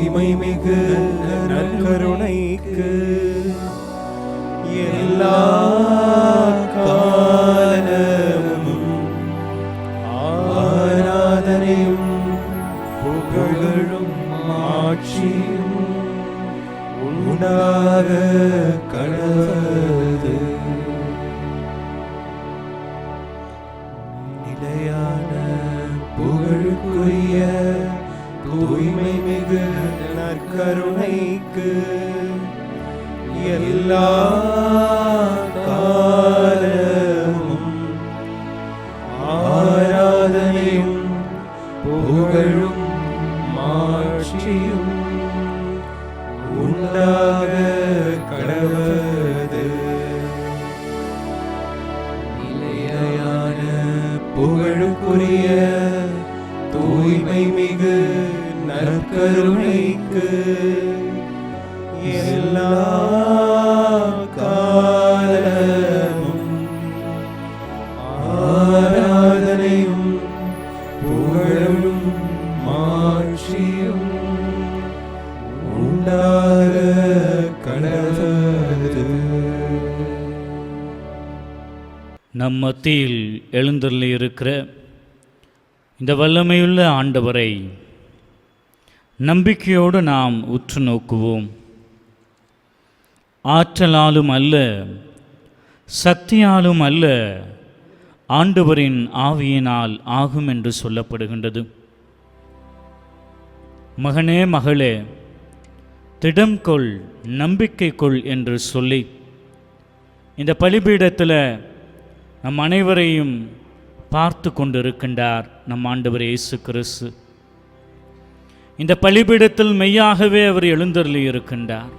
தூய்மை மிகு நற்கருணைக்கு எல்லா காலமும் ஆராதனையும் புகழும் ஆட்சியும் உண்டாக கடவுது. நிலையான புகழுக்குரிய தூய்மை மிகு நற்கருணைக்கு எல்லா காலமும் ஆராதனையும் புகழும் மாட்சியும் உண்டாக கடவுது. நிலையான புகழுக்குரிய தூய்மை மிகு நற்கருணைக்கு எல்லா காலமும் ஆராதனையும் புகழும் மாட்சியும் உண்டாக கடவுது. நம் மத்தியில் எழுந்தருளி இருக்கிற இந்த வல்லமையுள்ள ஆண்டவரை நம்பிக்கையோடு நாம் உற்று நோக்குவோம். ஆற்றலாலும் அல்ல, சக்தியாலும் அல்ல, ஆண்டவரின் ஆவியினால் ஆகும் என்று சொல்லப்படுகின்றது. மகனே மகளே, திடம் கொள், நம்பிக்கை கொள் என்று சொல்லி இந்த பலிபீடத்தில் நம் அனைவரையும் பார்த்து கொண்டிருக்கின்றார் நம் ஆண்டவர் இயேசு கிறிஸ்து. இந்த பலிபீடத்தில் மெய்யாகவே அவர் எழுந்தருளி இருக்கின்றார்.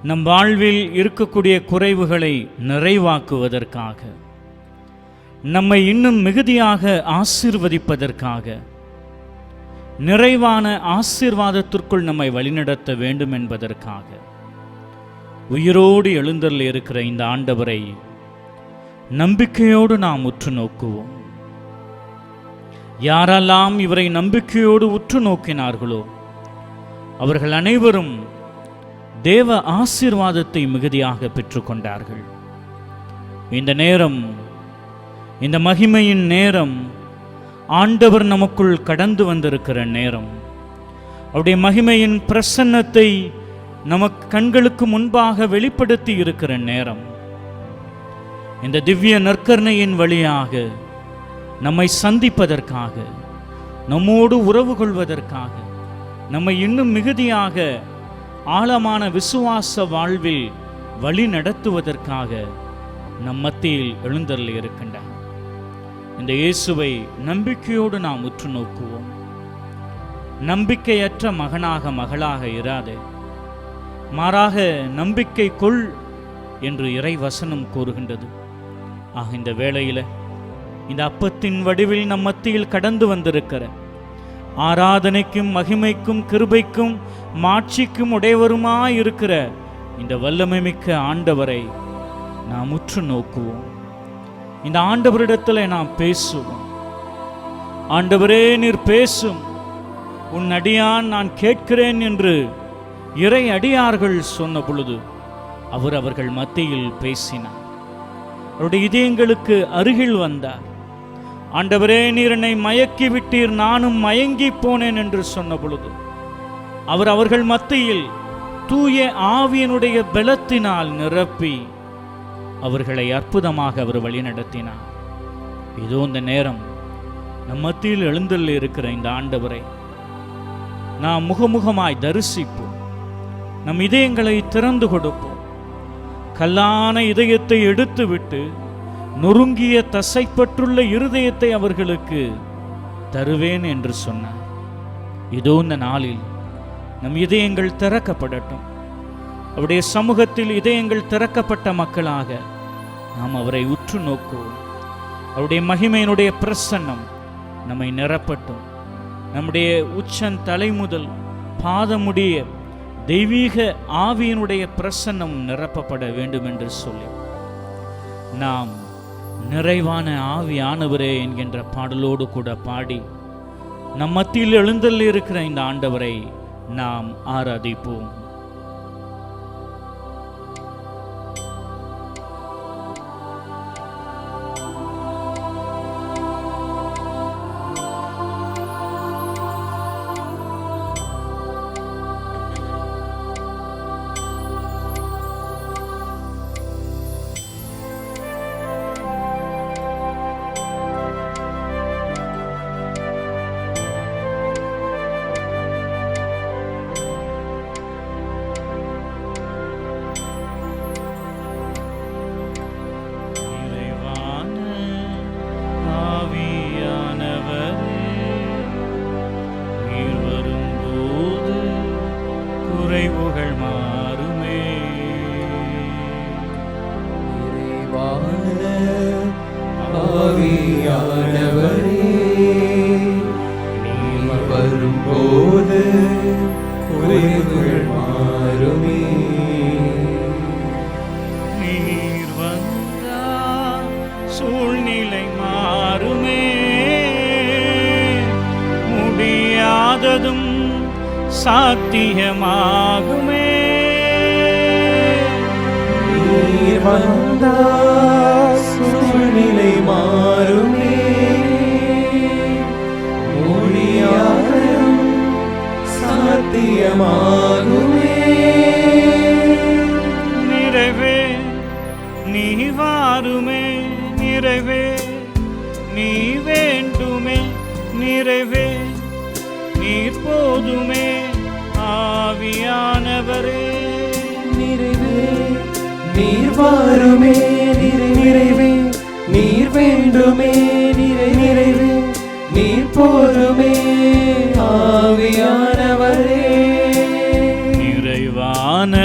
நம் வாழ்வில் இருக்கக்கூடிய குறைவுகளை நிறைவாக்குவதற்காக, நம்மை இன்னும் மிகுதியாக ஆசீர்வதிப்பதற்காக, நிறைவான ஆசீர்வாதத்திற்குள் நம்மை வழிநடத்த வேண்டும் என்பதற்காக உயிரோடு எழுந்தருளி இருக்கிற இந்த ஆண்டவரை நம்பிக்கையோடு நாம் உற்று நோக்குவோம். யாரெல்லாம் இவரை நம்பிக்கையோடு உற்று நோக்கினார்களோ அவர்கள் அனைவரும் தேவ ஆசீர்வாதத்தை மிகுதியாக பெற்றுக்கொண்டார்கள். இந்த நேரம், இந்த மகிமையின் நேரம், ஆண்டவர் நமக்குள் கடந்து வந்திருக்கிற நேரம், அவருடைய மகிமையின் பிரசன்னத்தை நமக்கு கண்களுக்கு முன்பாக வெளிப்படுத்தி இருக்கிற நேரம். இந்த திவ்ய நற்கருணையின் வழியாக நம்மை சந்திப்பதற்காக, நம்மோடு உறவு கொள்வதற்காக, நம்மை இன்னும் மிகுதியாக ஆழமான விசுவாச வாழ்வில் வழி நடத்துவதற்காக நம் மத்தியில் எழுந்தருளி இருக்கின்றார். இந்த இயேசுவை நம்பிக்கையோடு நாம் உற்று நோக்குவோம். நம்பிக்கையற்ற மகனாக மகளாக இராதே, மாறாக நம்பிக்கை கொள் என்று இறை வசனம் கூறுகின்றது. ஆக இந்த வேளையில் இந்த அப்பத்தின் வடிவில் நம் மத்தியில் கடந்து வந்திருக்கிற, ஆராதனைக்கும் மகிமைக்கும் கிருபைக்கும் மாட்சிக்கும் உடையவருமாயிருக்கிற இந்த வல்லமை மிக்க ஆண்டவரை நாம் உற்று நோக்குவோம். இந்த ஆண்டவரிடத்தில் நாம் பேசுவோம். ஆண்டவரே, நீர் பேசும், உன் அடியான் நான் கேட்கிறேன் என்று இறை அடியார்கள் சொன்ன பொழுது அவர் அவர்கள் மத்தியில் பேசினார். அவருடைய இதயங்களுக்கு அருகில் வந்தார். ஆண்டவரே, நீர் என்னை மயக்கி விட்டீர், நானும் மயங்கி போனேன் என்று சொன்ன பொழுது அவர் அவர்கள் மத்தியில் தூய ஆவியினுடைய பலத்தினால் நிரப்பி அவர்களை அற்புதமாக அவர் வழிநடத்தினார். இதோ இந்த நேரம் நம் மத்தியில் எழுந்தருளி இருக்கிற இந்த ஆண்டவரை நாம் முகமுகமாய் தரிசிப்போம். நம் இதயங்களை திறந்து கொடுப்போம். கல்லான இதயத்தை எடுத்துவிட்டு நொறுங்கிய தசைப்பற்றுள்ள இருதயத்தை அவர்களுக்கு தருவேன் என்று சொன்னார். இதோ இந்த நாளில் நம் இதயங்கள் திறக்கப்படட்டும். அவருடைய சமூகத்தில் இதயங்கள் திறக்கப்பட்ட மக்களாக நாம் அவரை உற்று நோக்குவோம். அவருடைய மகிமையினுடைய பிரசன்னம் நம்மை நிரப்பட்டும். நம்முடைய உச்சன் தலை முதல் பாதமுடிய தெய்வீக ஆவியினுடைய பிரசன்னம் நிரப்பப்பட வேண்டும் என்று சொல்லி நாம் நிறைவான ஆவியானவரே என்கின்ற பாடலோடு கூட பாடி நம் மத்தியில் எழுந்தருளி இருக்கிற இந்த ஆண்டவரை நாம் ஆராதிப்போம். குறைவுகள் மாறுமே. ஆவியானவரே நீர் வரும்போது குறைவுகள் மாறுமே. நீர் வந்தால் சூழ்நிலை மாறுமே. முடியாததும் சாத்தியமாகுமே. நீர் வந்தால் சூழ்நிலை மாறுமே. முடியாததும் சாத்தியமாகுமே. நிறைவே நீ வாருமே. நிறைவே நீ வேண்டுமே. நிறைவே நீர் போதுமே. ஆவியானவரே நிறைவே நீர் வாருமே. நிறைவே நீர் வேண்டுமே. நிறைவே நீர் போதுமே. ஆவியானவரே நிறைவான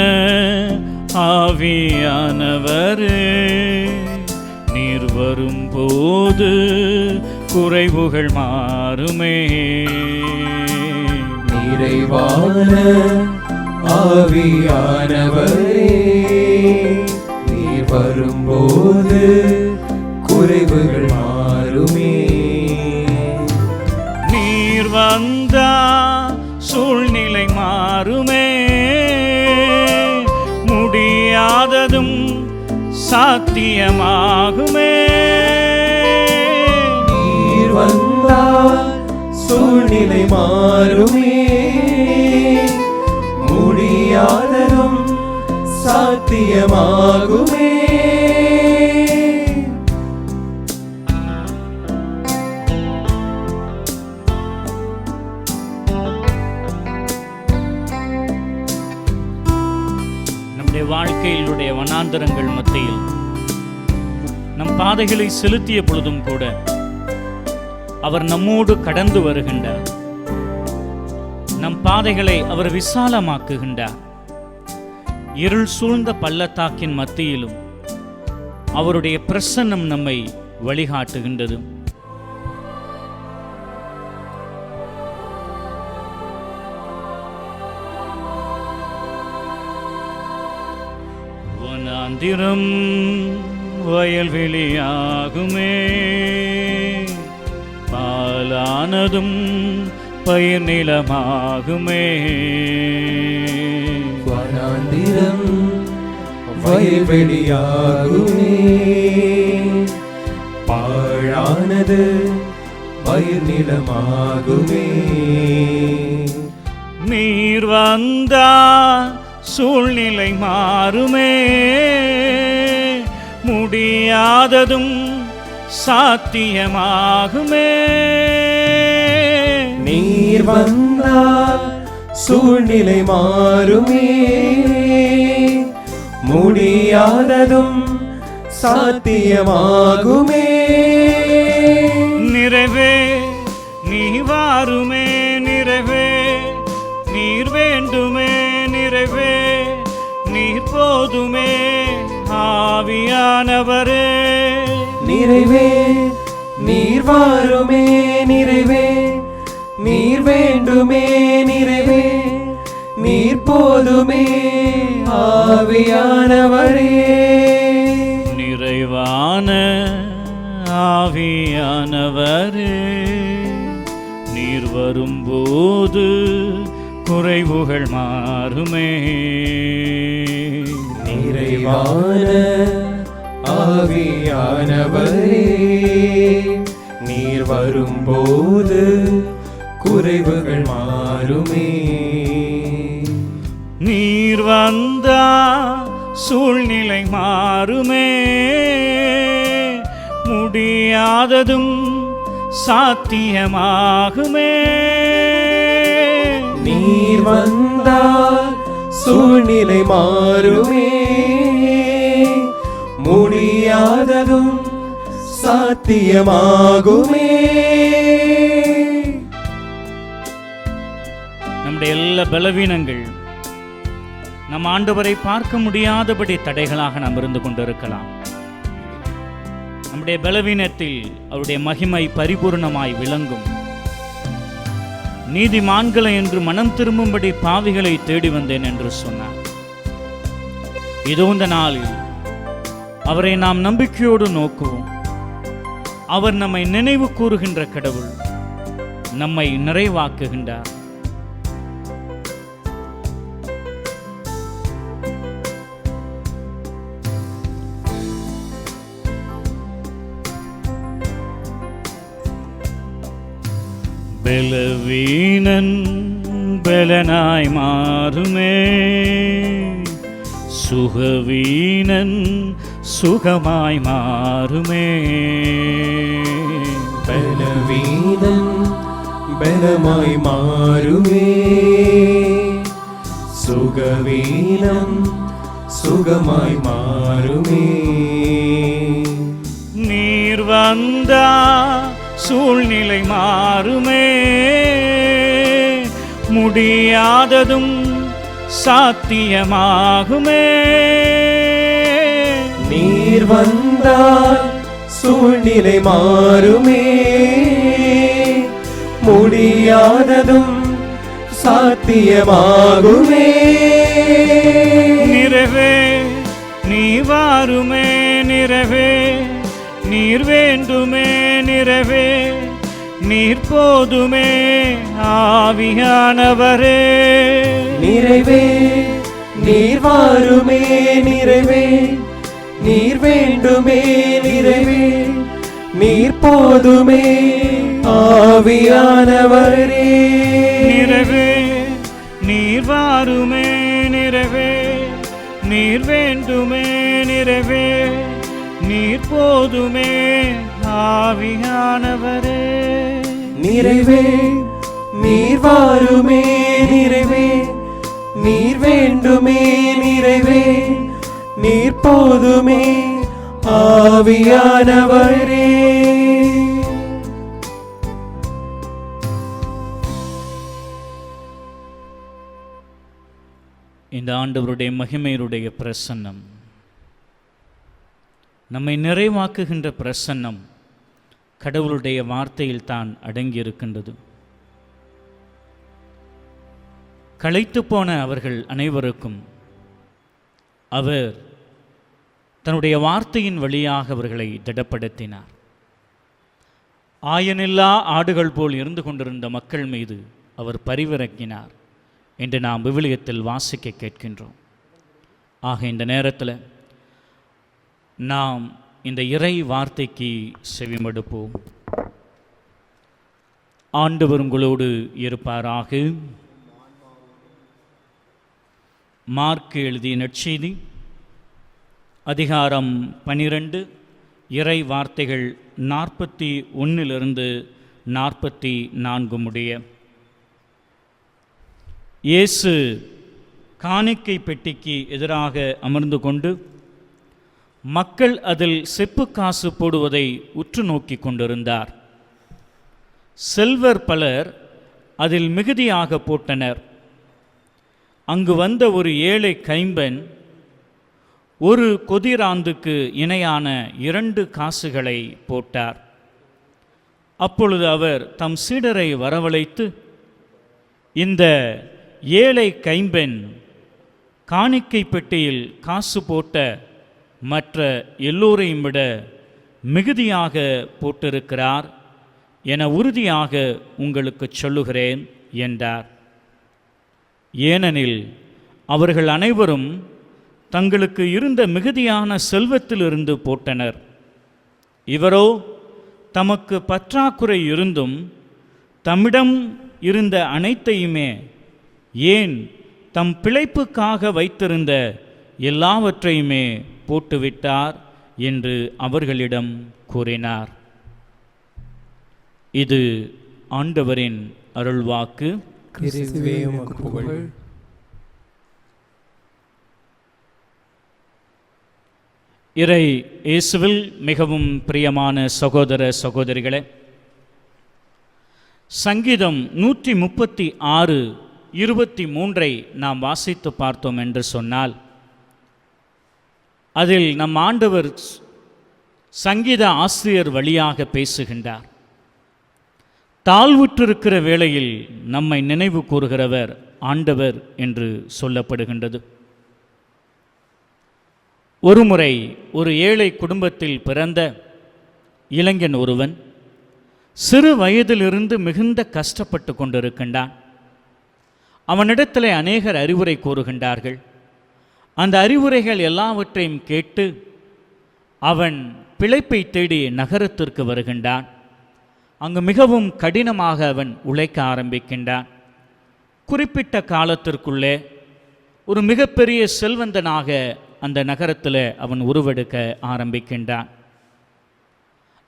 ஆவியானவரே நீர் வரும்போது குறைவுகள் மாறுமே. நிறைவான ஆவியானவரே நீர் வரும்போது குறைவுகள் மாறுமே. நீர் வந்தா சூழ்நிலை மாறுமே. முடியாததும் சாத்தியமாகுமே. நீர் வந்தால் சூழ்நிலை மாறுமே. முடியாததும் சாத்தியமாகுமே. நம்முடைய வாழ்க்கையிலுடைய வனாந்தரங்கள் மத்தியில் நம் பாதைகளை செலுத்திய பொழுதும் கூட அவர் நம்மோடு கடந்து வருகின்றார். நம் பாதைகளை அவர் விசாலமாக்குகின்றார். இருள் சூழ்ந்த பள்ளத்தாக்கின் மத்தியிலும் அவருடைய பிரசன்னம் நம்மை வழிகாட்டுகின்றது. வனாந்திரம் வயல்வெளியாகுமே. பாலானதும் பயிர் நிலமாகுமே. வனாந்திரம் வயல்வெளியாகுமே. பாழானது பயிர் நிலமாகுமே. நீர் வந்தா சூழ்நிலை மாறுமே. முடியாததும் சாத்தியமாகுமே. நீர் வந்தால் சூழ்நிலை மாறுமே. முடியாததும் சாத்தியமாகுமே. நிறைவே நீ வாருமே. நிறைவே நீர் வேண்டுமே. நிறைவே நீர் போதுமே. ஆவியானவரே நிறைவே நீர் வாருமே. நிறைவே நீர் வேண்டுமே. நிறைவே நீர் போதுமே. ஆவியானவரே நிறைவான ஆவியானவரே நீர் வரும்போது குறைவுகள் மாறுமே. நிறைவான ஆவியானவரே, நீர் வரும்போது குறைவுகள் மாறுமே. நீர் வந்தா சூழ்நிலை மாறுமே, முடியாததும் சாத்தியமாகுமே. நீர் வந்தால் சூழ்நிலை மாறுமே, முடியாததும் சாத்தியமாகுமே. நம்முடைய எல்லா பலவீனங்கள் நம் ஆண்டவரை பார்க்க முடியாதபடி தடைகளாக நாம் இருந்து கொண்டிருக்கலாம். நம்முடைய பலவீனத்தில் அவருடைய மகிமை பரிபூர்ணமாய் விளங்கும். நீதிமான்களை என்று மனம் திரும்பும்படி பாவிகளை தேடி வந்தேன் என்று சொன்னார். இதோ இந்த நாளில் அவரை நாம் நம்பிக்கையோடு நோக்குவோம். அவர் நம்மை நினைவு கூறுகின்ற கடவுள், நம்மை நிறைவாக்குகின்றார். பலவீனன் பலனாய் மாறுமே, சுகவீனன் சுகமாய் மாறுமே. பலவீனன் பலமாய் மாறுமே, சுகவீனம் சுகமாய் மாறுமே. நீர் வந்தா சூழ்நிலை மாறுமே, முடியாததும் சாத்தியமாகுமே. நீர் வந்தால் சூழ்நிலை மாறுமே, முடியாததும் சாத்தியமாகுமே. நிறைவே நீ வாருமே, நிறைவே நீர் வேண்டுமே, நிறைவே நீர் போதுமே ஆவியானவரே. நிறைவே நீர் வாருமே, நிறைவே நீர் வேண்டுமே, நிறைவே நீர் போதுமே ஆவியானவரே. நிறைவே நீர் வாருமே, நிறைவே நீர் வேண்டுமே, நிறைவே நீர் போதுமே ஆவியானவரே. நிறைவே நீர் வாருமே, நிறைவே நீர் வேண்டுமே, நிறைவே நீர் போதுமே ஆவியானவரே. இந்த ஆண்டவருடைய மகிமையுடைய பிரசன்னம், நம்மை நிறைவாக்குகின்ற பிரசன்னம் கடவுளுடைய வார்த்தையில் தான் அடங்கியிருக்கின்றது. களைத்து போன அவர்கள் அனைவருக்கும் அவர் தன்னுடைய வார்த்தையின் வழியாக அவர்களை திடப்படுத்தினார். ஆயனில்லா ஆடுகள் போல் இருந்து கொண்டிருந்த மக்கள் மீது அவர் பரிவிறக்கினார் என்று நாம் விவிலியத்தில் வாசிக்க கேட்கின்றோம். ஆக இந்த நேரத்தில் நாம் இந்த இறை வார்த்தைக்கு செவிமடுப்போம். ஆண்டவர் உங்களோடு இருப்பாராக. மார்க்கு எழுதிய நற்செய்தி அதிகாரம் 12 இறை வார்த்தைகள் 41 44 முடிய. இயேசு காணிக்கை பெட்டிக்கு எதிராக அமர்ந்து கொண்டு மக்கள் அதில் செப்பு காசு போடுவதை உற்று நோக்கி கொண்டிருந்தார். செல்வர் பலர் அதில் மிகுதியாக போட்டனர். அங்கு வந்த ஒரு ஏழை கைம்பெண் ஒரு கொதிராந்துக்கு இணையான 2 காசுகளை போட்டார். அப்பொழுது அவர் தம் சீடரை வரவழைத்து, இந்த ஏழை கைம்பெண் காணிக்கை பெட்டியில் காசு போட்ட மற்ற எல்லோரையும் விட மிகுதியாக போட்டிருக்கிறார் என உறுதியாக உங்களுக்கு சொல்லுகிறேன் என்றார். ஏனெனில் அவர்கள் அனைவரும் தங்களுக்கு இருந்த மிகுதியான செல்வத்திலிருந்து போட்டனர். இவரோ தமக்கு பற்றாக்குறை இருந்தும் தம்மிடம் இருந்த அனைத்தையுமே, ஏன் தம் பிழைப்புக்காக வைத்திருந்த எல்லாவற்றையுமே போட்டுவிட்டார் என்று அவர்களிடம் கூறினார். இது ஆண்டவரின் அருள்வாக்கு. கிறிஸ்துவே உமக்கு புகழ். இறை இயேசுவில் மிகவும் பிரியமான சகோதர சகோதரிகளே, சங்கீதம் 136:23 நாம் வாசித்து பார்த்தோம் என்று சொன்னால், அதில் நம் ஆண்டவர் சங்கீத ஆசிரியர் வழியாக பேசுகின்றார். தாழ்வுற்றிருக்கிற வேளையில் நம்மை நினைவு கூறுகிறவர் ஆண்டவர் என்று சொல்லப்படுகின்றது. ஒருமுறை ஒரு ஏழை குடும்பத்தில் பிறந்த இளைஞன் ஒருவன் சிறு வயதிலிருந்து மிகுந்த கஷ்டப்பட்டு கொண்டிருக்கின்றான். அவனிடத்தில் அநேகர் அறிவுரை கூறுகின்றார்கள். அந்த அறிவுரைகள் எல்லாவற்றையும் கேட்டு அவன் பிழைப்பை தேடி நகரத்திற்கு வருகின்றான். அங்கு மிகவும் கடினமாக அவன் உழைக்க ஆரம்பிக்கின்றான். குறிப்பிட்ட காலத்திற்குள்ளே ஒரு மிகப்பெரிய செல்வந்தனாக அந்த நகரத்தில் அவன் உருவெடுக்க ஆரம்பிக்கின்றான்.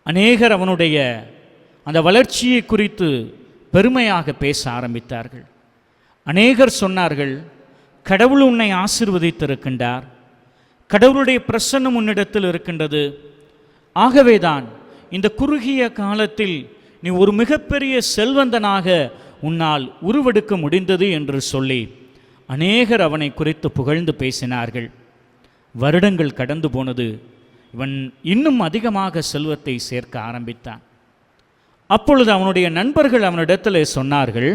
அநேகர் அவனுடைய அந்த வளர்ச்சியை குறித்து பெருமையாக பேச ஆரம்பித்தார்கள். அநேகர் சொன்னார்கள், கடவுள் உன்னை ஆசீர்வதித்திருக்கின்றார், கடவுளுடைய பிரசன்னம் உன்னிடத்தில் இருக்கின்றது, ஆகவேதான் இந்த குறுகிய காலத்தில் நீ ஒரு மிகப்பெரிய செல்வந்தனாக உன்னால் உருவெடுக்க முடிந்தது என்று சொல்லி அநேகர் அவனை குறித்து புகழ்ந்து பேசினார்கள். வருடங்கள் கடந்து போனது. இவன் இன்னும் அதிகமாக செல்வத்தை சேர்க்க ஆரம்பித்தான். அப்பொழுது அவனுடைய நண்பர்கள் அவனிடத்தில் சொன்னார்கள்,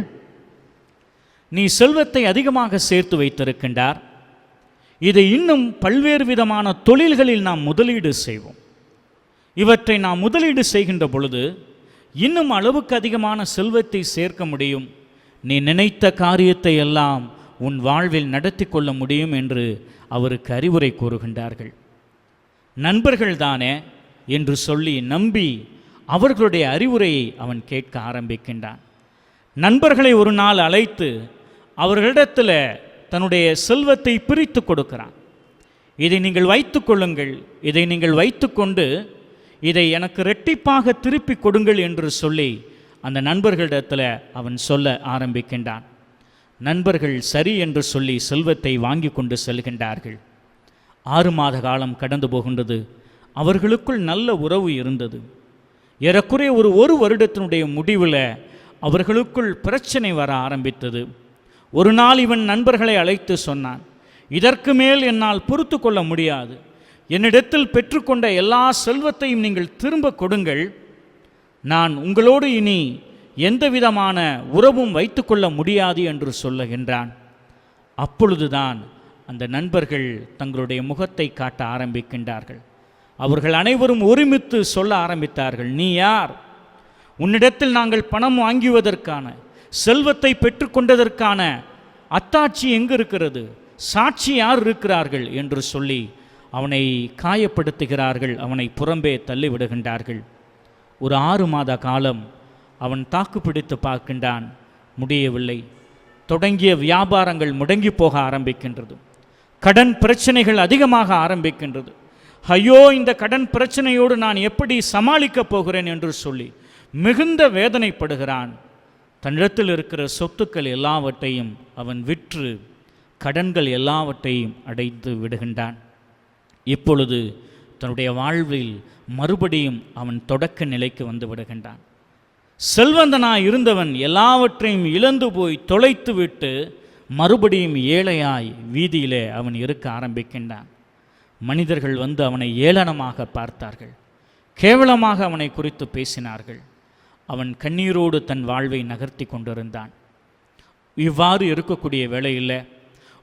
நீ செல்வத்தை அதிகமாக சேர்த்து வைத்திருக்கின்றார், இதை இன்னும் பல்வேறு விதமான தொழில்களில் நாம் முதலீடு செய்வோம். இவற்றை நாம் முதலீடு செய்கின்ற பொழுது இன்னும் அளவுக்கு அதிகமான செல்வத்தை சேர்க்க முடியும், நீ நினைத்த காரியத்தை எல்லாம் உன் வாழ்வில் நடத்தி கொள்ள முடியும் என்று அவருக்கு அறிவுரை கூறுகின்றார்கள். நண்பர்கள் தானே என்று சொல்லி நம்பி அவர்களுடைய அறிவுரையை அவன் கேட்க ஆரம்பிக்கின்றான். நண்பர்களை ஒரு நாள் அழைத்து அவர்களிடத்தில் தன்னுடைய செல்வத்தை பிரித்து கொடுக்கிறான். இதை நீங்கள் வைத்து கொள்ளுங்கள், இதை நீங்கள் வைத்துக்கொண்டு இதை எனக்கு இரட்டிப்பாக திருப்பி கொடுங்கள் என்று சொல்லி அந்த நண்பர்களிடத்தில் அவன் சொல்ல ஆரம்பிக்கின்றான். நண்பர்கள் சரி என்று சொல்லி செல்வத்தை வாங்கி கொண்டு செல்கின்றார்கள். 6 மாத காலம் கடந்து போகின்றது. அவர்களுக்குள் நல்ல உறவு இருந்தது. ஏறக்குறைய ஒரு வருடத்தினுடைய முடிவில் அவர்களுக்குள் பிரச்சனை வர ஆரம்பித்தது. ஒரு நாள் இவன் நண்பர்களை அழைத்து சொன்னான், இதற்கு மேல் என்னால் பொறுத்து கொள்ள முடியாது, என்னிடத்தில் பெற்றுக்கொண்ட எல்லா செல்வத்தையும் நீங்கள் திரும்ப கொடுங்கள், நான் உங்களோடு இனி எந்த விதமான உறவும் வைத்துக்கொள்ள முடியாது என்று சொல்லுகின்றான். அப்பொழுதுதான் அந்த நண்பர்கள் தங்களுடைய முகத்தை காட்ட ஆரம்பிக்கின்றார்கள். அவர்கள் அனைவரும் ஒருமித்து சொல்ல ஆரம்பித்தார்கள், நீ யார்? உன்னிடத்தில் நாங்கள் பணம் வாங்குவதற்கான, செல்வத்தை பெற்றுக்கொண்டதற்கான அத்தாட்சி எங்கு இருக்கிறது? சாட்சி யார் இருக்கிறார்கள் என்று சொல்லி அவனை காயப்படுத்துகிறார்கள். அவனை புறம்பே தள்ளிவிடுகின்றார்கள். ஒரு 6 மாத காலம் அவன் தாக்கு பிடித்து பார்க்கின்றான், முடியவில்லை. தொடங்கிய வியாபாரங்கள் முடங்கி போக ஆரம்பிக்கின்றது. கடன் பிரச்சனைகள் அதிகமாக ஆரம்பிக்கின்றது. ஐயோ, இந்த கடன் பிரச்சனையோடு நான் எப்படி சமாளிக்கப் போகிறேன் என்று சொல்லி மிகுந்த வேதனைப்படுகிறான். தன்னிடத்தில் இருக்கிற சொத்துக்கள் எல்லாவற்றையும் அவன் விற்று கடன்கள் எல்லாவற்றையும் அடைத்து விடுகின்றான். இப்பொழுது தன்னுடைய வாழ்வில் மறுபடியும் அவன் தொடக்க நிலைக்கு வந்து விடுகின்றான். செல்வந்தனாய் இருந்தவன் எல்லாவற்றையும் இழந்து போய் தொலைத்து விட்டு மறுபடியும் ஏழையாய் வீதியிலே அவன் இருக்க ஆரம்பிக்கின்றான். மனிதர்கள் வந்து அவனை ஏளனமாக பார்த்தார்கள், கேவலமாக அவனை குறித்து பேசினார்கள். அவன் கண்ணீரோடு தன் வாழ்வை நகர்த்தி கொண்டிருந்தான். இவ்வாறு இருக்கக்கூடிய வேளையில்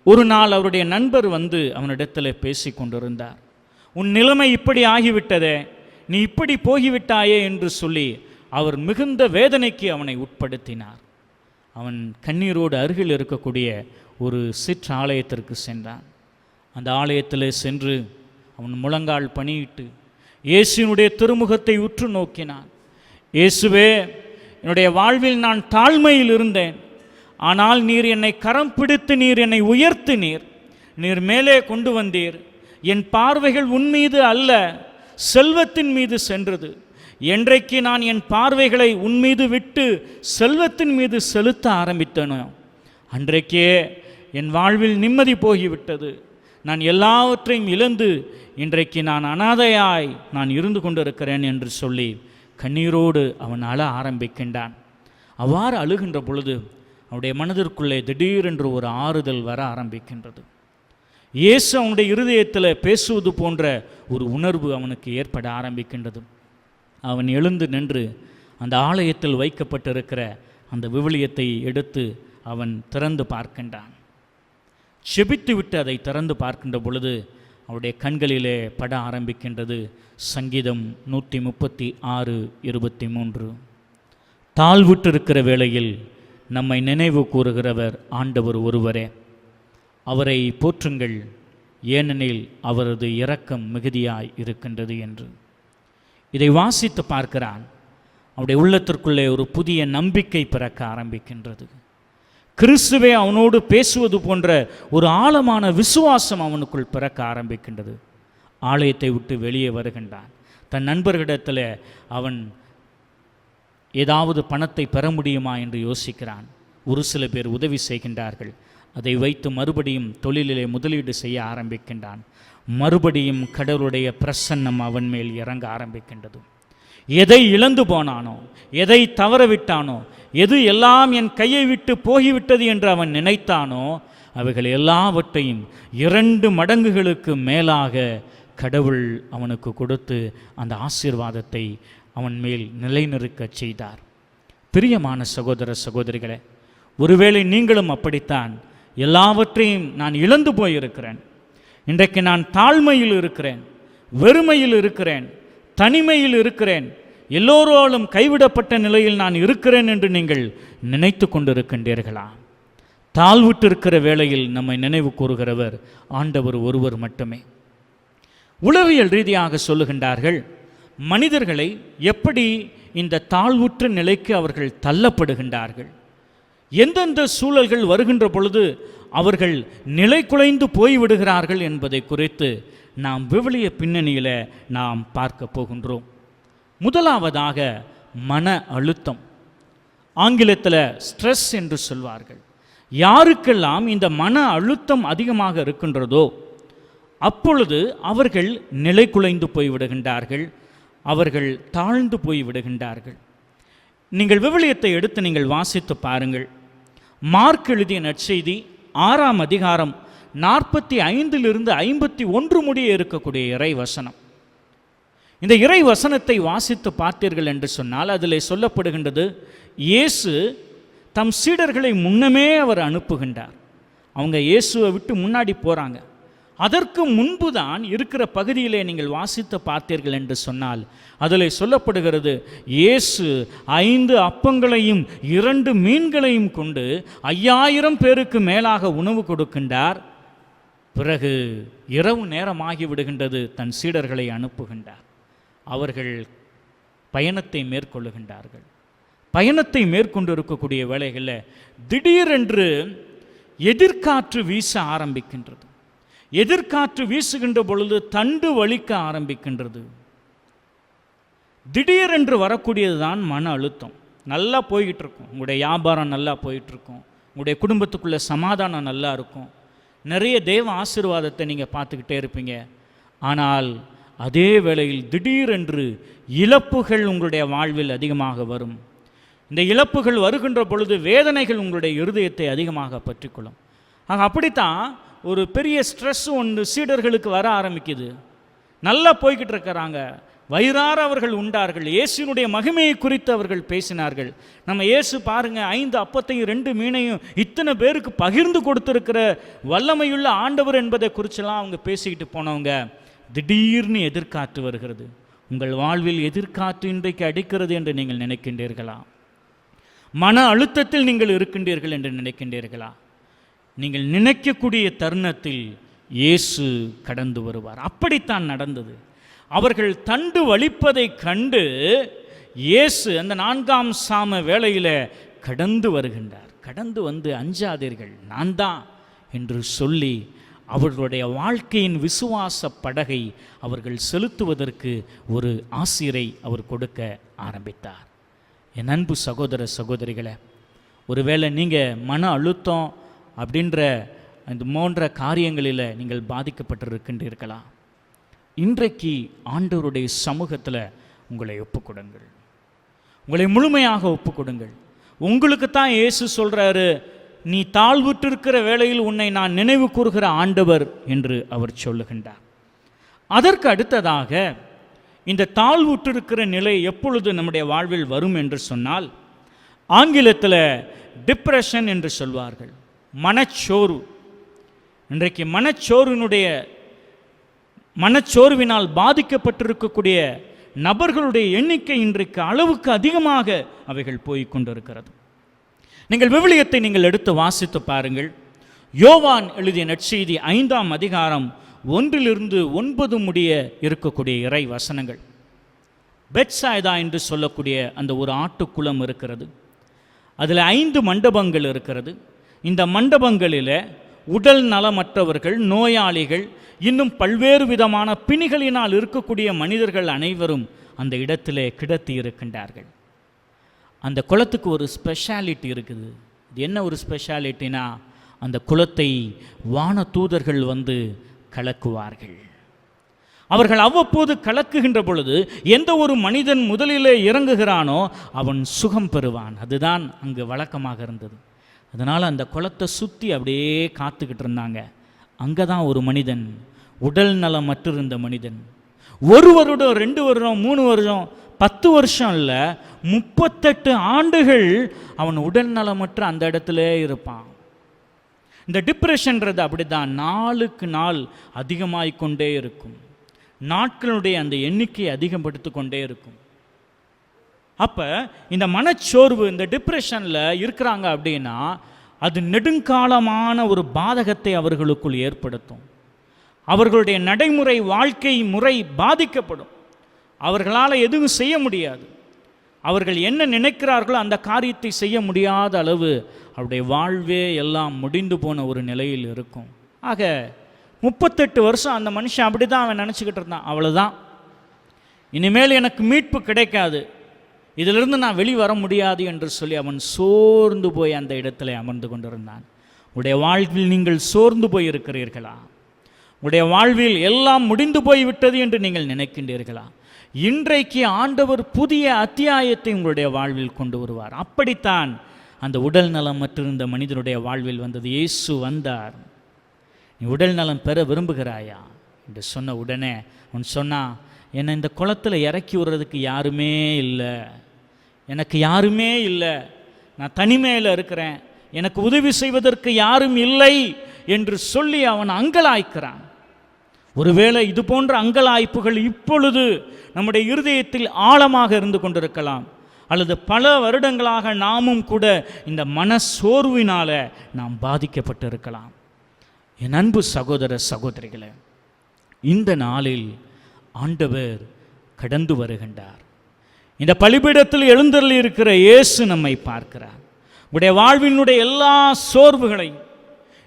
ஒரு நாள் அவருடைய நண்பர் வந்து அவனிடத்தில் பேசி கொண்டிருந்தார். உன் நிலைமை இப்படி ஆகிவிட்டதே, நீ இப்படி போகிவிட்டாயே என்று சொல்லி அவர் மிகுந்த வேதனைக்கு அவனை உட்படுத்தினார். அவன் கண்ணீரோடு அருகில் இருக்கக்கூடிய ஒரு சிற்றாலயத்திற்கு சென்றான். அந்த ஆலயத்தில் சென்று அவன் முழங்கால் பணியிட்டு இயேசுவினுடைய திருமுகத்தை உற்று நோக்கினான். இயேசுவே, என்னுடைய வாழ்வில் நான் தாழ்மையில் இருந்தேன், ஆனால் நீர் என்னை கரம் பிடித்து நீர் என்னை உயர்த்தினீர், நீர் மேலே கொண்டு வந்தீர். என் பார்வைகள் உன் மீது அல்ல, செல்வத்தின் மீது சென்றது. என்றைக்கு நான் என் பார்வைகளை உன் மீது விட்டு செல்வத்தின் மீது செலுத்த ஆரம்பித்தனோ அன்றைக்கே என் வாழ்வில் நிம்மதி போகிவிட்டது. நான் எல்லாவற்றையும் இழந்து இன்றைக்கு நான் அனாதையாய் நான் இருந்து கொண்டிருக்கிறேன் என்று சொல்லி கண்ணீரோடு அவன் அழ ஆரம்பிக்கின்றான். அவ்வாறு அழுகின்ற பொழுது அவனுடைய மனதிற்குள்ளே திடீரென்று ஒரு ஆறுதல் வர ஆரம்பிக்கின்றது. இயேசு அவனுடைய இருதயத்தில் பேசுவது போன்ற ஒரு உணர்வு அவனுக்கு ஏற்பட ஆரம்பிக்கின்றது. அவன் எழுந்து நின்று அந்த ஆலயத்தில் வைக்கப்பட்டிருக்கிற அந்த விவிலியத்தை எடுத்து அவன் திறந்து பார்க்கின்றான். செபித்து விட்டு அதை திறந்து பார்க்கின்ற பொழுது அவருடைய கண்களிலே பட ஆரம்பிக்கின்றது சங்கீதம் 136:23. தாழ்வுற்றிருக்கிற வேளையில் நம்மை நினைவு கூறுகிறவர் ஆண்டவர் ஒருவரே, அவரை போற்றுங்கள், ஏனெனில் அவரது இரக்கம் மிகுதியாய் இருக்கின்றது என்று. இதை வாசித்து பார்க்கிறான். அவனுடைய உள்ளத்திற்குள்ளே ஒரு புதிய நம்பிக்கை பிறக்க ஆரம்பிக்கின்றது. கிறிஸ்துவே அவனோடு பேசுவது போன்ற ஒரு ஆழமான விசுவாசம் அவனுக்குள் பிறக்க ஆரம்பிக்கின்றது. ஆலயத்தை விட்டு வெளியே வருகின்றான். தன் நண்பர்களிடத்தில் அவன் ஏதாவது பணத்தை பெற முடியுமா என்று யோசிக்கிறான். ஒரு சில பேர் உதவி செய்கின்றார்கள். அதை வைத்து மறுபடியும் தொழிலிலே முதலீடு செய்ய ஆரம்பிக்கின்றான். மறுபடியும் கடவுளுடைய பிரசன்னம் அவன் மேல் இறங்க ஆரம்பிக்கின்றது. எதை இழந்து போனானோ, எதை தவறவிட்டானோ, எது எல்லாம் என் கையை விட்டு போகிவிட்டது என்று அவன் நினைத்தானோ, அவைகள் எல்லாவற்றையும் 2 மடங்குகளுக்கு மேலாக கடவுள் அவனுக்கு கொடுத்து அந்த ஆசீர்வாதத்தை அவன் மேல் நிலைநிறுக்கச் செய்தார். பிரியமான சகோதர சகோதரிகளே, ஒருவேளை நீங்களும் அப்படித்தான் எல்லாவற்றையும் நான் இழந்து போயிருக்கிறேன், இன்றைக்கு நான் தாழ்மையில் இருக்கிறேன், வெறுமையில் இருக்கிறேன், தனிமையில் இருக்கிறேன், எல்லோராலும் கைவிடப்பட்ட நிலையில் நான் இருக்கிறேன் என்று நீங்கள் நினைத்து கொண்டிருக்கின்றீர்களா? தாழ்வுற்றிருக்கிற வேளையில் நம்மை நினைவு கூறுகிறவர் ஆண்டவர் ஒருவர் மட்டுமே. உளவியல் ரீதியாக சொல்லுகின்றார்கள், மனிதர்களை எப்படி இந்த தாழ்வுற்ற நிலைக்கு அவர்கள் தள்ளப்படுகின்றார்கள், எந்தெந்த சூழல்கள் வருகின்ற பொழுது அவர்கள் நிலை குலைந்து போய்விடுகிறார்கள் என்பதை குறித்து நாம் விவிலிய பின்னணியில் நாம் பார்க்க போகின்றோம். முதலாவதாக மன அழுத்தம், ஆங்கிலத்தில் ஸ்ட்ரெஸ் என்று சொல்வார்கள். யாருக்கெல்லாம் இந்த மன அழுத்தம் அதிகமாக இருக்கின்றதோ அப்பொழுது அவர்கள் நிலை குலைந்து போய்விடுகின்றார்கள், அவர்கள் தாழ்ந்து போய்விடுகின்றார்கள். நீங்கள் விவிலியத்தை எடுத்து நீங்கள் வாசித்து பாருங்கள். மார்க் எழுதிய நற்செய்தி 6ஆம் அதிகாரம் 45 51 முடிய இருக்கக்கூடிய இறை வசனம். இந்த இறை வசனத்தை வாசித்து பார்த்தீர்கள் என்று சொன்னால் அதில் சொல்லப்படுகின்றது, இயேசு தம் சீடர்களை முன்னமே அவர் அனுப்புகின்றார். அவங்க இயேசுவை விட்டு முன்னாடி போகிறாங்க. அதற்கு முன்பு தான் இருக்கிற பகுதியிலே நீங்கள் வாசித்து பார்த்தீர்கள் என்று சொன்னால் அதில் சொல்லப்படுகிறது, இயேசு 5 அப்பங்களையும் 2 மீன்களையும் கொண்டு 5000 பேருக்கு மேலாக உணவு கொடுக்கின்றார். பிறகு இரவு நேரமாகி விடுகின்றது, தன் சீடர்களை அனுப்புகின்றார். அவர்கள் பயணத்தை மேற்கொள்ளுகின்றார்கள். பயணத்தை மேற்கொண்டு இருக்கக்கூடிய வேளைகளில் திடீரென்று எதிர்காற்று வீச ஆரம்பிக்கின்றது. எதிர்காற்று வீசுகின்ற பொழுது தண்டு வலிக்க ஆரம்பிக்கின்றது. திடீரென்று வரக்கூடியது தான் மன அழுத்தம். நல்லா போய்கிட்டு இருக்கும், உங்களுடைய வியாபாரம் நல்லா போயிட்டுருக்கும், உங்களுடைய குடும்பத்துக்குள்ளே சமாதானம் நல்லா இருக்கும், நிறைய தேவ ஆசீர்வாதத்தை நீங்கள் பார்த்துக்கிட்டே இருப்பீங்க. ஆனால் அதே வேளையில் திடீரென்று இழப்புகள் உங்களுடைய வாழ்வில் அதிகமாக வரும். இந்த இழப்புகள் வருகின்ற பொழுது வேதனைகள் உங்களுடைய இருதயத்தை அதிகமாக பற்றிக்கொள்ளும். ஆக அப்படித்தான் ஒரு பெரிய ஸ்ட்ரெஸ் ஒன்று சீடர்களுக்கு வர ஆரம்பிக்குது. நல்லா போய்கிட்டு இருக்கிறாங்க, வயிறார அவர்கள் உண்டார்கள், இயேசுனுடைய மகிமையை குறித்து அவர்கள் பேசினார்கள். நம்ம இயேசு பாருங்கள், 5 அப்பத்தையும் 2 மீனையும் இத்தனை பேருக்கு பகிர்ந்து கொடுத்துருக்கிற வல்லமையுள்ள ஆண்டவர் என்பதை குறிச்செல்லாம் அவங்க பேசிக்கிட்டு போனவங்க. திடீர்னு எதிர்காற்று வருகிறது. உங்கள் வாழ்வில் எதிர்காற்று இன்றைக்கு அடிக்கிறது என்று நீங்கள் நினைக்கின்றீர்களா? மன அழுத்தத்தில் நீங்கள் இருக்கின்றீர்கள் என்று நினைக்கின்றீர்களா? நீங்கள் நினைக்கக்கூடிய தருணத்தில் இயேசு கடந்து வருவார். அப்படித்தான் நடந்தது. அவர்கள் தண்டு வலிப்பதை கண்டு இயேசு அந்த 4ஆம் சாம வேளையில் கடந்து வருகின்றார். கடந்து வந்து, அஞ்சாதீர்கள், நான் தான் என்று சொல்லி அவர்களுடைய வாழ்க்கையின் விசுவாச படகை அவர்கள் செலுத்துவதற்கு ஒரு ஆசிரை அவர் கொடுக்க ஆரம்பித்தார். என் அன்பு சகோதர சகோதரிகளை, ஒருவேளை நீங்கள் மன அழுத்தம் அப்படின்ற அந்த போன்ற காரியங்களில் நீங்கள் பாதிக்கப்பட்டிருக்கின்றீர்களா? இன்றைக்கு ஆண்டவருடைய சமூகத்தில் உங்களை ஒப்புக்கொடுங்கள், உங்களை முழுமையாக ஒப்புக்கொடுங்கள். உங்களுக்கு தான் இயேசு சொல்கிறாரு, நீ தாழ்வுற்றிருக்கிற வேளையில் உன்னை நான் நினைவு கூறுகிற ஆண்டவர் என்று அவர் சொல்லுகின்றார். அதற்கு அடுத்ததாக இந்த தாழ்வுற்றிருக்கிற நிலை எப்பொழுது நம்முடைய வாழ்வில் வரும் என்று சொன்னால், ஆங்கிலத்தில் டிப்ரெஷன் என்று சொல்வார்கள், மனச்சோர்வு. இன்றைக்கு மனச்சோர்வினால் பாதிக்கப்பட்டிருக்கக்கூடிய நபர்களுடைய எண்ணிக்கை இன்றைக்கு அளவுக்கு அதிகமாக அவைகள் போய்கொண்டிருக்கிறது. நீங்கள் விவிலியத்தை நீங்கள் எடுத்து வாசித்து பாருங்கள். யோவான் எழுதிய நற்செய்தி 5ஆம் அதிகாரம் 1-9 முடிய இருக்கக்கூடிய இறை வசனங்கள். பெத்சாய்தா என்று சொல்லக்கூடிய அந்த ஒரு ஆட்டுக்குளம் இருக்கிறது. அதில் 5 மண்டபங்கள் இருக்கிறது. இந்த மண்டபங்களில் உடல் நலமற்றவர்கள், நோயாளிகள், இன்னும் பல்வேறு விதமான பிணிகளினால் இருக்கக்கூடிய மனிதர்கள் அனைவரும் அந்த இடத்திலே கிடத்தி இருக்கின்றார்கள். அந்த குளத்துக்கு ஒரு ஸ்பெஷாலிட்டி இருக்குது. இது என்ன ஒரு ஸ்பெஷாலிட்டினா, அந்த குளத்தை வான தூதர்கள் வந்து கலக்குவார்கள். அவர்கள் அவ்வப்போது கலக்குகின்ற பொழுது எந்த ஒரு மனிதன் முதலிலே இறங்குகிறானோ அவன் சுகம் பெறுவான். அதுதான் அங்கு வழக்கமாக இருந்தது. அதனால் அந்த குளத்தை சுற்றி அப்படியே காத்துக்கிட்டு இருந்தாங்க. அங்கே தான் ஒரு மனிதன், உடல் நலமற்றிருந்த மனிதன், 1 வருடம் 2 வருடம் 3 வருடம் 10 வருஷம் இல்லை, 38 ஆண்டுகள் அவன் உடல் நலமற்ற அந்த இடத்துல இருப்பான். இந்த டிப்ரெஷன்றது அப்படி தான், நாளுக்கு நாள் அதிகமாகிக்கொண்டே இருக்கும். நாட்களுடைய அந்த எண்ணிக்கை அதிகப்படுத்தி கொண்டே இருக்கும். அப்போ இந்த மனச்சோர்வு, இந்த டிப்ரெஷனில் இருக்கிறாங்க அப்படின்னா அது நெடுங்காலமான ஒரு பாதகத்தை அவர்களுக்குள் ஏற்படுத்தும். அவர்களுடைய நடைமுறை வாழ்க்கை முறை பாதிக்கப்படும். அவர்களால் எதுவும் செய்ய முடியாது. அவர்கள் என்ன நினைக்கிறார்களோ அந்த காரியத்தை செய்ய முடியாத அளவு அவருடைய வாழ்வே எல்லாம் முடிந்து போன ஒரு நிலையில் இருக்கும். ஆக 38 வருஷம் அந்த மனுஷன் அப்படி தான் அவன் நினச்சிக்கிட்டு இருந்தான். அவ்வளோதான், இனிமேல் எனக்கு மீட்பு கிடைக்காது, இதிலிருந்து நான் வெளிவர முடியாது என்று சொல்லி அவன் சோர்ந்து போய் அந்த இடத்துல அமர்ந்து கொண்டிருந்தான். உடைய வாழ்வில் நீங்கள் சோர்ந்து போய் இருக்கிறீர்களா? உடைய வாழ்வில் எல்லாம் முடிந்து போய்விட்டது என்று நீங்கள் நினைக்கின்றீர்களா? இன்றைக்கு ஆண்டவர் புதிய அத்தியாயத்தை உங்களுடைய வாழ்வில் கொண்டு வருவார். அப்படித்தான் அந்த உடல் நலமற்றிருந்த மனிதனுடைய வாழ்வில் வந்தது. இயேசு வந்தார். நீ உடல் நலம் பெற விரும்புகிறாயா என்று சொன்ன உடனே அவன் சொன்னான், என்னை இந்த குளத்தில் இறக்கி விடுறதுக்கு யாருமே இல்லை, எனக்கு யாருமே இல்லை, நான் தனிமையில் இருக்கிறேன், எனக்கு உதவி செய்வதற்கு யாரும் இல்லை என்று சொல்லி அவன் அங்கலாய்க்கிறான். ஒருவேளை இது போன்ற அங்கலாய்ப்புகள் இப்பொழுது நம்முடைய இருதயத்தில் ஆழமாக இருந்து கொண்டிருக்கலாம். அல்லது பல வருடங்களாக நாமும் கூட இந்த மனச்சோர்வினால் நாம் பாதிக்கப்பட்டிருக்கலாம். என் அன்பு சகோதர சகோதரிகளே, இந்த நாளில் ஆண்டவர் கடந்து வருகின்றார். இந்த பலிபீடத்தில் எழுந்தருளி இருக்கிற இயேசு நம்மை பார்க்கிறார். உடைய வாழ்வினுடைய எல்லா சோர்வுகளையும்,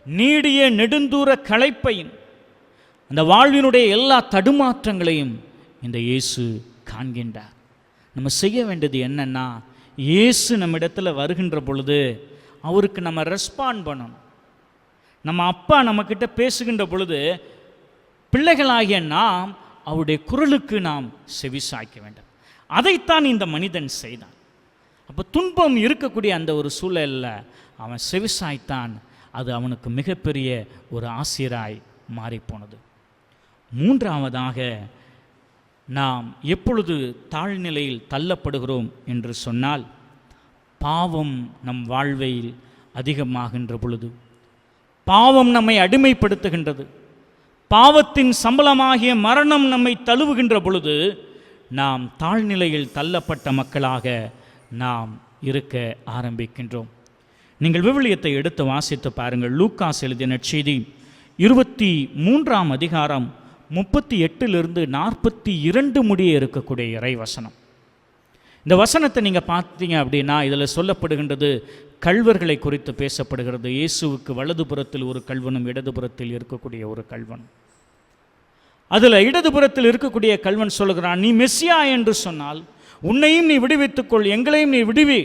நீடிய நெடுந்தூர களைப்பையும், அந்த வாழ்வினுடைய எல்லா தடுமாற்றங்களையும் இந்த இயேசு காண்கின்றார். நம்ம செய்ய வேண்டியது என்னன்னா, இயேசு நம்ம இடத்துல வருகின்ற பொழுது அவருக்கு நம்ம ரெஸ்பாண்ட் பண்ணணும். நம்ம அப்பா நம்மக்கிட்ட பேசுகின்ற பொழுது பிள்ளைகளாகிய நாம் அவருடைய குரலுக்கு நாம் செவி சாய்க்க வேண்டும். அதைத்தான் இந்த மனிதன் செய்தான். அப்போ துன்பம் இருக்கக்கூடிய அந்த ஒரு சூழலில் அவன் செவி சாய்த்தான். அது அவனுக்கு மிகப்பெரிய ஒரு ஆசிராய் மாறிப்போனது. மூன்றாவதாக, நாம் எப்பொழுது தாழ்நிலையில் தள்ளப்படுகிறோம் என்று சொன்னால், பாவம் நம் வாழ்வில் அதிகமாகின்ற பொழுது, பாவம் நம்மை அடிமைப்படுத்துகின்றது, பாவத்தின் சம்பளமாகிய மரணம் நம்மை தழுவுகின்ற பொழுது நாம் தாழ்நிலையில் தள்ளப்பட்ட மக்களாக நாம் இருக்க ஆரம்பிக்கின்றோம். நீங்கள் விவிலியத்தை எடுத்து வாசித்து பாருங்கள். லூக்காஸ் எழுதிய நற்செய்தி 23ஆம் அதிகாரம் 38 42 முடிய இருக்கக்கூடிய இறை வசனம். இந்த வசனத்தை நீங்கள் பார்த்தீங்க அப்படின்னா இதில் சொல்லப்படுகின்றது கள்வர்களை குறித்து பேசப்படுகிறது. இயேசுவுக்கு வலதுபுறத்தில் ஒரு கள்வனும் இடதுபுறத்தில் இருக்கக்கூடிய ஒரு கள்வன். அதில் இடதுபுறத்தில் இருக்கக்கூடிய கள்வன் சொல்லுகிறான், நீ மெஸ்ஸியா என்று சொன்னால் உன்னையும் நீ விடுவித்துக்கொள், எங்களையும் நீ விடுவி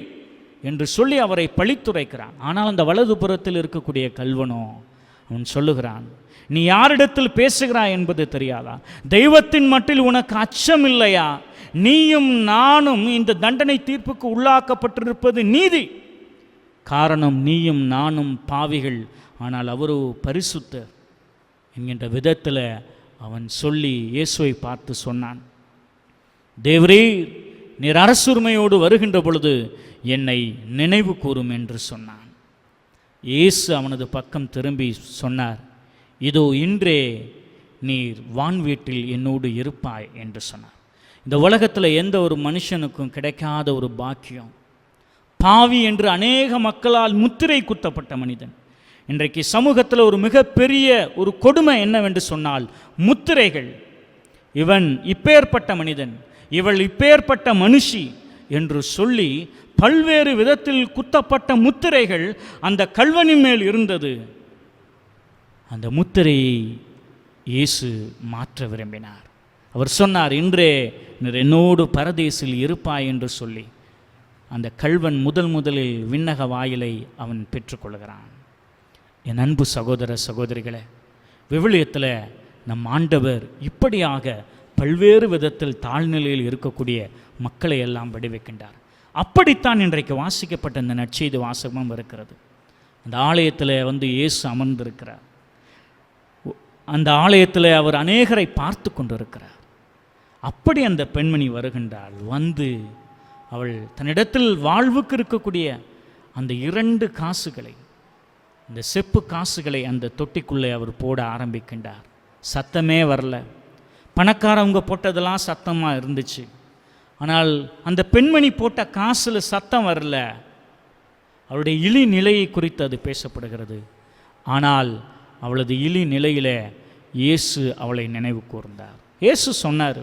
என்று சொல்லி அவரை பழித்துரைக்கிறான். ஆனால் அந்த வலதுபுறத்தில் இருக்கக்கூடிய கள்வனோ அவன் சொல்லுகிறான், நீ யாரிடத்தில் பேசுகிறாய் என்பது தெரியாதா? தெய்வத்தின் மட்டில் உனக்கு அச்சம் இல்லையா? நீயும் நானும் இந்த தண்டனை தீர்ப்புக்கு உள்ளாக்கப்பட்டிருப்பது நீதி. காரணம் நீயும் நானும் பாவிகள், ஆனால் அவரோ பரிசுத்தர் என்கின்ற விதத்தில் அவன் சொல்லி இயேசுவை பார்த்து சொன்னான், தேவரே, நீர் அரசுரிமையோடு வருகின்ற பொழுது என்னை நினைவு கூறும் என்று சொன்னான். இயேசு அவனது பக்கம் திரும்பி சொன்னார், இதோ இன்றே நீர் வான் வீட்டில் என்னோடு இருப்பாய் என்று சொன்னார். இந்த உலகத்தில் எந்த ஒரு மனுஷனுக்கும் கிடைக்காத ஒரு பாக்கியம். பாவி என்று அநேக மக்களால் முத்திரை குத்தப்பட்ட மனிதன். இன்றைக்கு சமூகத்தில் ஒரு மிகப்பெரிய ஒரு கொடுமை என்னவென்று சொன்னால் முத்திரைகள். இவன் இப்பேற்பட்ட மனிதன், இவள் இப்பேற்பட்ட மனுஷி என்று சொல்லி பல்வேறு விதத்தில் குத்தப்பட்ட முத்திரைகள் அந்த கள்வனின் மேல் இருந்தது. அந்த முத்திரையை இயேசு மாற்ற விரும்பினார். அவர் சொன்னார், இன்றே நீர் என்னோடு பரதேசில் இருப்பாய் என்று சொல்லி அந்த கள்வன் முதலில் விண்ணக வாயிலை அவன் பெற்றுக்கொள்கிறான். என் அன்பு சகோதர சகோதரிகளே, விவிலியத்தில் நம் ஆண்டவர் இப்படியாக பல்வேறு விதத்தில் தாழ்நிலையில் இருக்கக்கூடிய மக்களை எல்லாம் விடுவிக்கின்றார். அப்படித்தான் இன்றைக்கு வாசிக்கப்பட்ட இந்த நற்செய்தி வாசகமும் இருக்கிறது. அந்த ஆலயத்தில் இயேசு அமர்ந்திருக்கிறார். அந்த ஆலயத்தில் அவர் அநேகரை பார்த்து கொண்டிருக்கிறார். அப்படி அந்த பெண்மணி வருகின்றாள். அவள் தன்னிடத்தில் வாழ்வுக்கு இருக்கக்கூடிய அந்த 2 காசுகளை, இந்த செப்பு காசுகளை அந்த தொட்டிக்குள்ளே அவர் போட ஆரம்பிக்கின்றார். சத்தமே வரல. பணக்காரவங்க போட்டதெல்லாம் சத்தமாக இருந்துச்சு. ஆனால் அந்த பெண்மணி போட்ட காசில் சத்தம் வரல. அவளுடைய இழி நிலையை குறித்து அது பேசப்படுகிறது. ஆனால் அவளது இழி நிலையில் இயேசு அவளை நினைவு கூர்ந்தார். இயேசு சொன்னார்,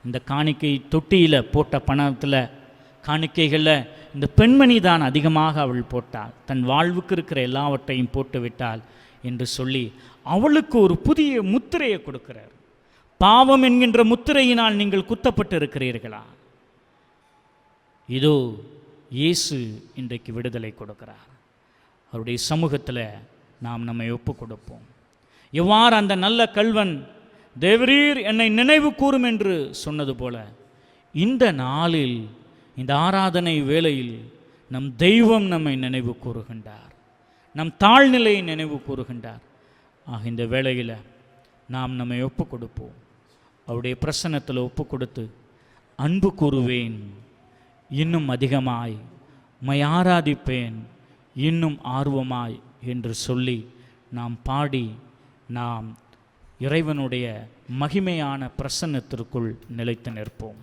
இந்த காணிக்கை தொட்டியில் போட்ட பணத்தில் காணிக்கைகளில் இந்த பெண்மணி தான் அதிகமாக அவள் போட்டாள், தன் வாழ்வுக்கு இருக்கிற எல்லாவற்றையும் போட்டு விட்டாள் என்று சொல்லி அவளுக்கு ஒரு புதிய முத்திரையை கொடுக்கிறார். பாவம் என்கின்ற முத்திரையினால் நீங்கள் குத்தப்பட்டு இருக்கிறீர்களா? இதோ இயேசு இன்றைக்கு விடுதலை கொடுக்கிறார். அவருடைய சமூகத்தில் நாம் நம்மை ஒப்பு கொடுப்போம். எவ்வாறு அந்த நல்ல கள்வன் தேவரீர் என்னை நினைவு கூறும் என்று சொன்னது போல இந்த நாளில், இந்த ஆராதனை வேளையில் நம் தெய்வம் நம்மை நினைவு கூறுகின்றார், நம் தாழ்நிலையை நினைவு கூறுகின்றார். ஆக இந்த வேளையில் நாம் நம்மை ஒப்பு கொடுப்போம். அவருடைய பிரசன்னத்தில் ஒப்பு கொடுத்து, அன்பு கூறுவேன் இன்னும் அதிகமாய், உம்மை ஆராதிப்பேன் இன்னும் ஆர்வமாய் என்று சொல்லி நாம் பாடி நாம் இறைவனுடைய மகிமையான பிரசன்னத்திற்குள் நிலைத்து நிற்போம்.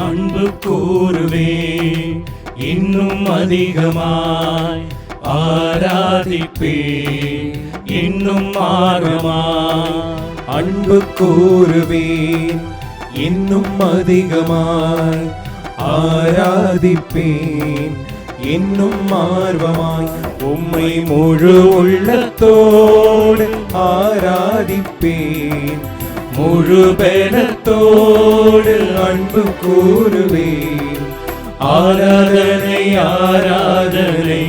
அன்பு கூறுவேன் இன்னும் அதிகமாய், ஆராதிப்பேன் இன்னும் ஆர்வமாய். அன்பு கூறுவேன் இன்னும் அதிகமாய், ஆராதிப்பேன் இன்னும் ஆர்வமாய். உம்மை முழு உள்ளத்தோடு ஆராதிப்பேன், முழு பலத்தோடு அன்பு கூறுவேன். ஆராதனை ஆராதனை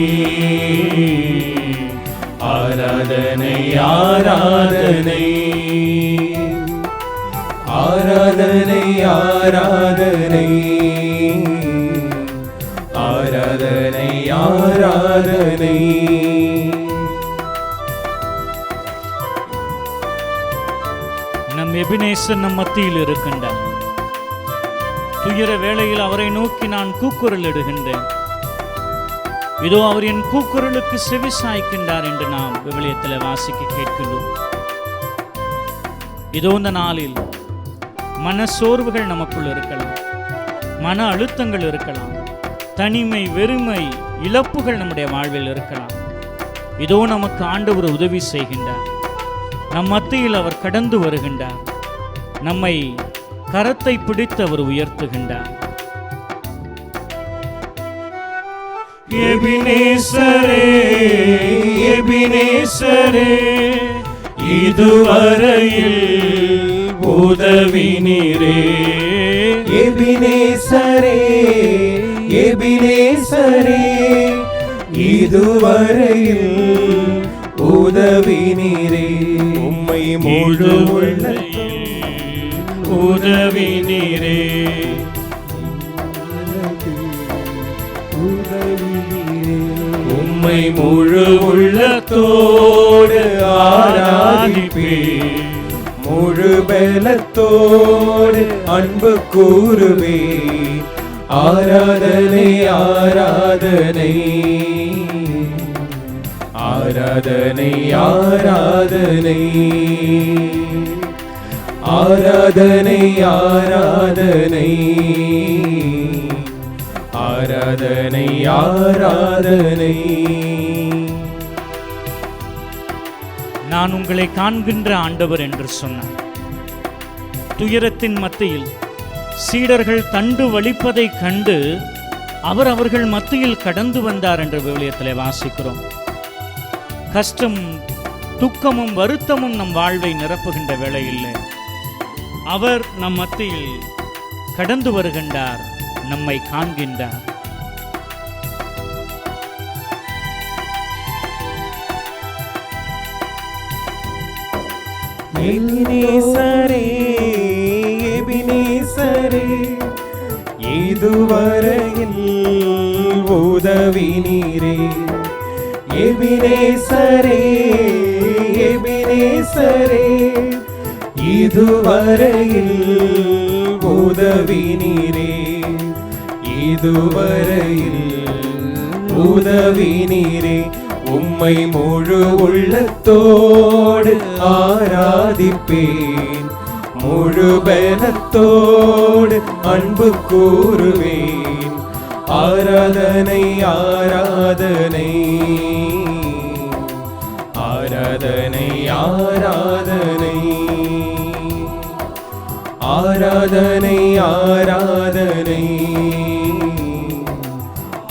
ஆராதனை ஆராதனை ஆராதனை ஆராதனை ஆராதனை ஆராதனை. நம் எபினேசர் நம் மத்தியில் இருக்கின்றார். துயர வேளையில் அவரை நோக்கி நான் கூக்குரல் இடுகின்றேன், இதோ அவர் என் கூக்குரலுக்கு செவி சாய்க்கின்றார் என்று நாம் விவிலியத்தில் வாசிக்க கேட்கின்றோம். இதோ இந்த நாளில் மன சோர்வுகள் நமக்குள் இருக்கலாம், மன அழுத்தங்கள் இருக்கலாம், தனிமை, வெறுமை, இழப்புகள் நம்முடைய வாழ்வில் இருக்கலாம். இதோ நமக்கு ஆண்டவர் உதவி செய்கின்றார். நம் மத்தியில் அவர் கடந்து வருகின்றார். நம்மை கரத்தை பிடித்து அவர் உயர்த்துகின்றார். எபினேசரே, எபினேசரே, இதுவரையில் உதவி நீரே. எபினேசரே, எபினேசரே, இதுவரையில் உதவி நீரே. உம்மை முழு உதவி நீரே. உம்மை முழு உள்ளத்தோடு ஆராதிப்பேன், முழு பலத்தோடு அன்பு கூறுவே. ஆராதனை ஆராதனை ஆராதனை ஆராதனை ஆராதனை ஆராதனை ஆராதனை ஆராதனை. நான் உங்களை காண்கின்ற ஆண்டவர் என்று சொன்னார். துயரத்தின் மத்தியில் சீடர்கள் தண்டு வலிப்பதை கண்டு அவர்கள் மத்தியில் கடந்து வந்தார் என்று விவிலியத்திலே வாசிக்கிறோம். கஷ்டம், துக்கமும் வருத்தமும் நம் வாழ்வை நிரப்புகின்ற வேளையில் அவர் நம் மத்தியில் கடந்து வருகின்றார், நம்மை காண்கின்றார். எபினேசரே, எபினேசரே, இதுவரையில் உதவி நீரே. எபினேசரே, எபினேசரே, இதுவரையில் உதவி நீரே. இதுவரையில் உதவி நீரே. உம்மை முழு உள்ளத்தோடு ஆராதிப்பேன், முழு பலத்தோடு அன்பு கூறுவேன். ஆராதனை ஆராதனை ஆராதனை ஆராதனை ஆராதனை ஆராதனை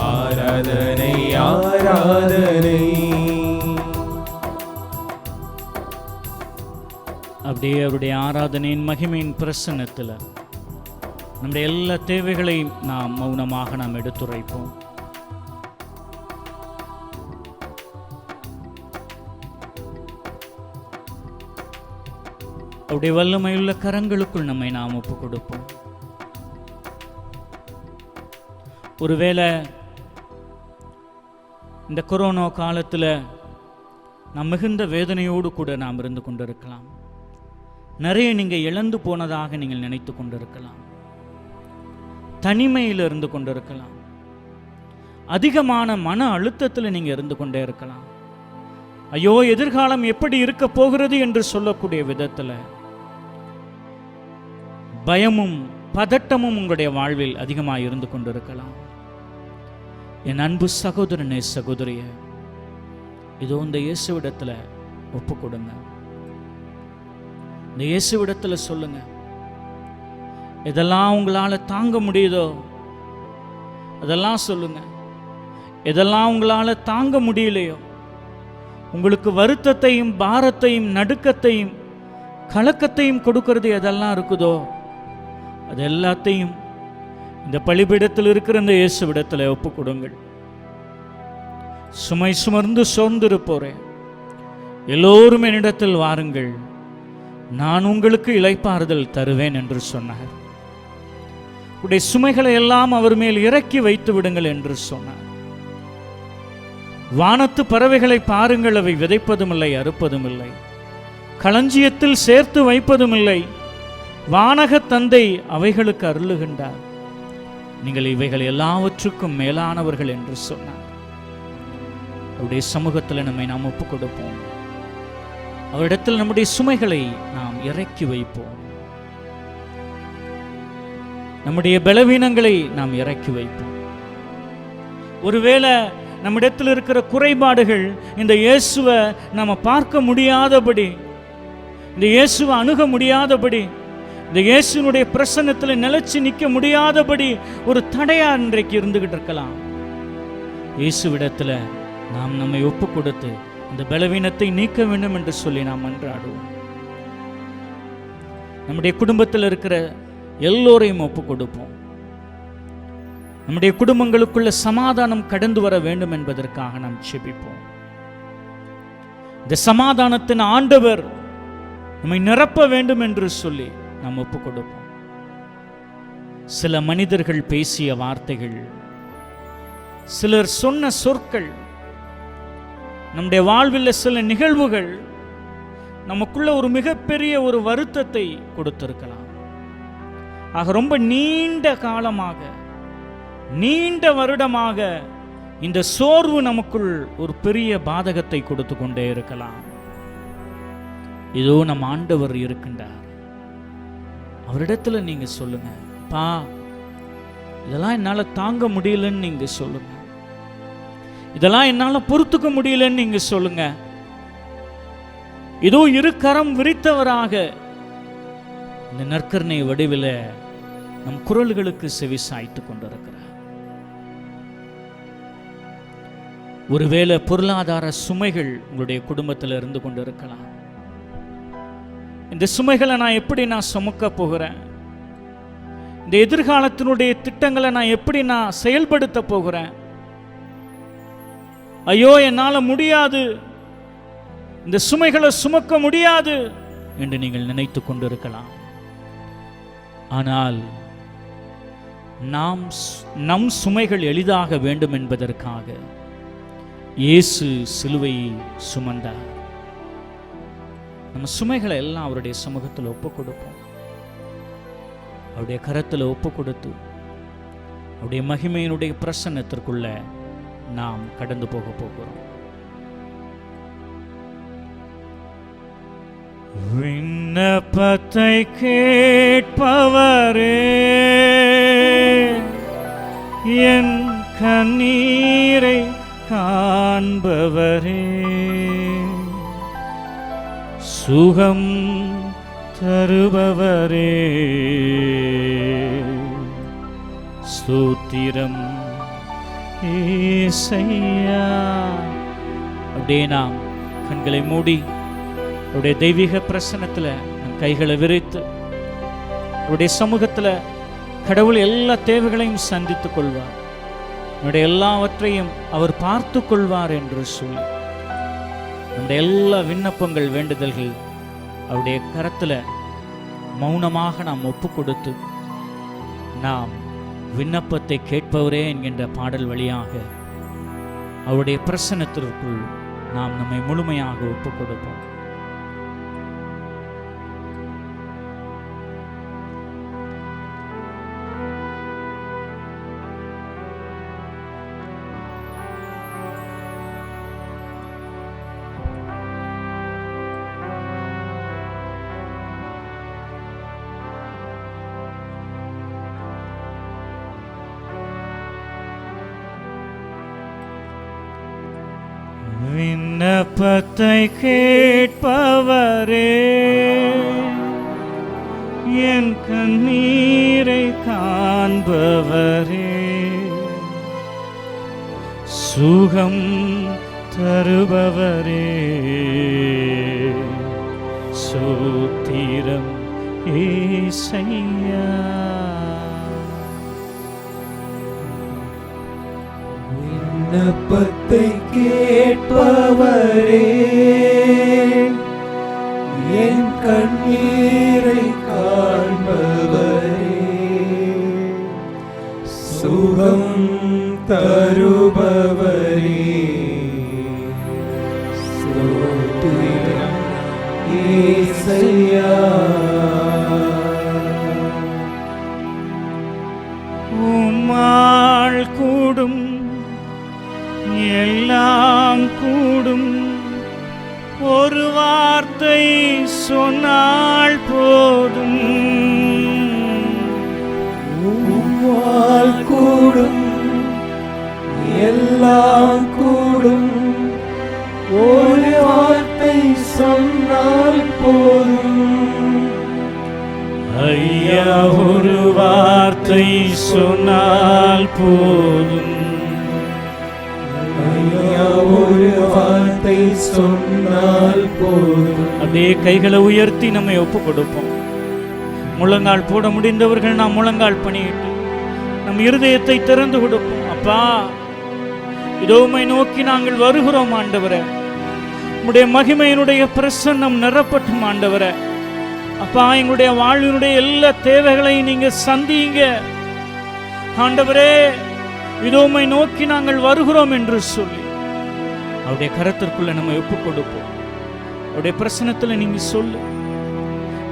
ஆராதனை ஆராதனை. அப்படியே அவருடைய ஆராதனையின் மகிமையின் பிரசன்னத்தில் நம்முடைய எல்லா தேவைகளையும் நாம் மௌனமாக நாம் எடுத்துரைப்போம். அவருடைய வல்லமையுள்ள கரங்களுக்குள் நம்மை நாம் ஒப்புக் கொடுப்போம். ஒருவேளை இந்த கொரோனா காலத்தில் நாம் மிகுந்த வேதனையோடு கூட நாம் இருந்து கொண்டிருக்கலாம். நிறைய நீங்கள் இழந்து போனதாக நீங்கள் நினைத்து கொண்டிருக்கலாம். தனிமையில் இருந்து கொண்டிருக்கலாம். அதிகமான மன அழுத்தத்தில் நீங்கள் இருந்து கொண்டே இருக்கலாம். ஐயோ, எதிர்காலம் எப்படி இருக்க போகிறது என்று சொல்லக்கூடிய விதத்தில் பயமும் பதட்டமும் உங்களுடைய வாழ்வில் அதிகமாக இருந்து கொண்டிருக்கலாம். என் அன்பு சகோதரனே, சகோதரியே, இதோ இந்த இயேசுவிடத்தில் ஒப்பு கொடுங்க. இந்த இயேசுவிடத்தில் சொல்லுங்க, எதெல்லாம் உங்களால் தாங்க முடியுதோ அதெல்லாம் சொல்லுங்க. எதெல்லாம் உங்களால் தாங்க முடியலையோ, உங்களுக்கு வருத்தத்தையும் பாரத்தையும் நடுக்கத்தையும் கலக்கத்தையும் கொடுக்கிறது எதெல்லாம் இருக்குதோ அது எல்லாத்தையும் இந்த பலிபீடத்தில் இருக்கிற இந்த இயேசுவிடத்தில் ஒப்பு கொடுங்கள். சுமை சுமர்ந்து சோர்ந்திருப்போரே, எல்லோரும் என்னிடத்தில் வாருங்கள், நான் உங்களுக்கு இளைப்பாறுதல் தருவேன் என்று சொன்னார். உடைய சுமைகளை எல்லாம் அவர் மேல் இறக்கி வைத்து விடுங்கள் என்று சொன்னார். வானத்து பறவைகளை பாருங்கள், அவை விதைப்பதும் இல்லை, அறுப்பதும் இல்லை, களஞ்சியத்தில் சேர்த்து வைப்பதும் இல்லை, வானக தந்தை அவைகளுக்கு அருளுகின்றார். நீங்கள் இவைகள் எல்லாவற்றுக்கும் மேலானவர்கள் என்று சொன்னார். அவருடைய சமூகத்தில் நம்மை நாம் ஒப்புக் கொடுப்போம். அவரிடத்தில் நம்முடைய சுமைகளை நாம் இறக்கி வைப்போம். நம்முடைய பலவீனங்களை நாம் இறக்கி வைப்போம். ஒருவேளை நம்மிடத்தில் இருக்கிற குறைபாடுகள் இந்த இயேசுவை நம்ம பார்க்க முடியாதபடி, இந்த இயேசுவை அணுக முடியாதபடி, இந்த இயேசுனுடைய பிரசன்னத்தில் நிலைச்சு நிற்க முடியாதபடி ஒரு தடையா இன்றைக்கு இருந்துகிட்டு இருக்கலாம். இயேசுவிடத்தில் நாம் நம்மை ஒப்பு கொடுத்து அந்த பலவீனத்தை நீக்க வேண்டும் என்று சொல்லி நாம் மன்றாடுவோம். நம்முடைய குடும்பத்தில் இருக்கிற எல்லோரையும் ஒப்பு கொடுப்போம். நம்முடைய குடும்பங்களுக்குள்ள சமாதானம் கடந்து வர வேண்டும் என்பதற்காக நாம் ஜெபிப்போம். இந்த சமாதானத்தின் ஆண்டவர் நம்மை நிரப்ப வேண்டும் என்று சொல்லி நாம் ஒப்பு கொடுப்போம். சில மனிதர்கள் பேசிய வார்த்தைகள், சிலர் சொன்ன சொற்கள், நம்முடைய வாழ்வில் சில நிகழ்வுகள் நமக்குள்ள ஒரு மிகப்பெரிய ஒரு வருத்தத்தை கொடுத்திருக்கலாம். ஆக ரொம்ப நீண்ட காலமாக, நீண்ட வருடமாக இந்த சோர்வு நமக்குள் ஒரு பெரிய பாதகத்தை கொடுத்து கொண்டே இருக்கலாம். இதோ நம் ஆண்டவர் இருக்கின்றார். அவரிடத்துல நீங்க சொல்லுங்க, பா இதெல்லாம் என்னால தாங்க முடியலன்னு நீங்க சொல்லுங்க. இதெல்லாம் என்னால பொறுத்துக்க முடியலன்னு நீங்க சொல்லுங்க. இதோ இரு கரம் விரித்தவராக இந்த நற்கருணை வடிவில் நம் குரல்களுக்கு செவி சாய்த்து கொண்டிருக்கிறார். ஒருவேளை பொருளாதார சுமைகள் உங்களுடைய குடும்பத்தில் இருந்து கொண்டிருக்கலாம். இந்த சுமைகளை நான் எப்படி சுமக்க போகிறேன்? இந்த எதிர்காலத்தினுடைய திட்டங்களை நான் எப்படி செயல்படுத்த போகிறேன்? ஐயோ என்னால முடியாது, இந்த சுமைகளை சுமக்க முடியாது என்று நீங்கள் நினைத்து கொண்டிருக்கலாம். ஆனால் நம் சுமைகள் எளிதாக வேண்டும் என்பதற்காக இயேசு சிலுவையை சுமந்தார். நம்ம சுமைகளை எல்லாம் அவருடைய சமூகத்தில் ஒப்பு கொடுப்போம். அவருடைய கரத்தில் ஒப்பு கொடுத்து அவருடைய மகிமையினுடைய பிரசன்னத்திற்குள்ள நாம் கடந்து போக போகிறோம். விண்ணப்பத்தை கேட்பவரே, என் கண்ணீரை காண்பவரே, சுகம் தருபவரே, ஸ்தோத்திரம் ஏசையா. அப்படியே நாம் கண்களை மூடி அவருடைய தெய்வீக பிரசன்னத்தில் நம் கைகளை விரித்து அவருடைய சமூகத்தில் கடவுள் எல்லா தேவைகளையும் சந்தித்துக் கொள்வார். நம்முடைய எல்லாவற்றையும் அவர் பார்த்து கொள்வார் என்று சொல்லி நம்முடைய எல்லா விண்ணப்பங்கள், வேண்டுதல்கள் அவருடைய கரத்தில் மௌனமாக நாம் ஒப்பு கொடுத்து நாம் விண்ணப்பத்தை கேட்பவரே என்கின்ற பாடல் வழியாக அவருடைய பிரசன்னத்திற்குள் நாம் நம்மை முழுமையாக ஒப்பு கொடுப்போம். விண்ணப்பத்தை கேட்பவரே, என் கண்ணீரை காண்பவரே, சுகம் தருபவரே, ஸ்தோத்திரம் ஏசையா. விண்ணப்பத்தை கேட்பவரே, என் கண்ணீரை காண்பவரே, சுகம் தருபவரே, ஸ்தோத்திரம் ஏசையா. உம் ஐயா ஒரு வார்த்தை சொன்னால் போதும், ஐயா ஒரு வார்த்தை சொன்னால் போதும். அப்படியே கைகளை உயர்த்தி நம்மை ஒப்பு கொடுப்போம். முழங்கால் போட முடிந்தவர்கள் நாம் முழங்கால் பணியிட்டு நம் இருதயத்தை திறந்து கொடுப்போம். அப்பா, இதோ உம்மை நோக்கி நாங்கள் வருகிறோம் ஆண்டவரே. உம்முடைய மகிமையினுடைய பிரசன்னம் நிரப்பட்டும் ஆண்டவரே. அப்பா, எங்களுடைய வாழ்வினுடைய எல்லா தேவைகளையும் நீங்க சந்திங்க ஆண்டவரே. இதோ உம்மை நோக்கி நாங்கள் வருகிறோம் என்று சொல்லி அவருடைய கரத்திற்குள்ள நம்ம ஒப்பு கொடுப்போம். அவருடைய பிரசனத்துல நீங்க சொல்லு.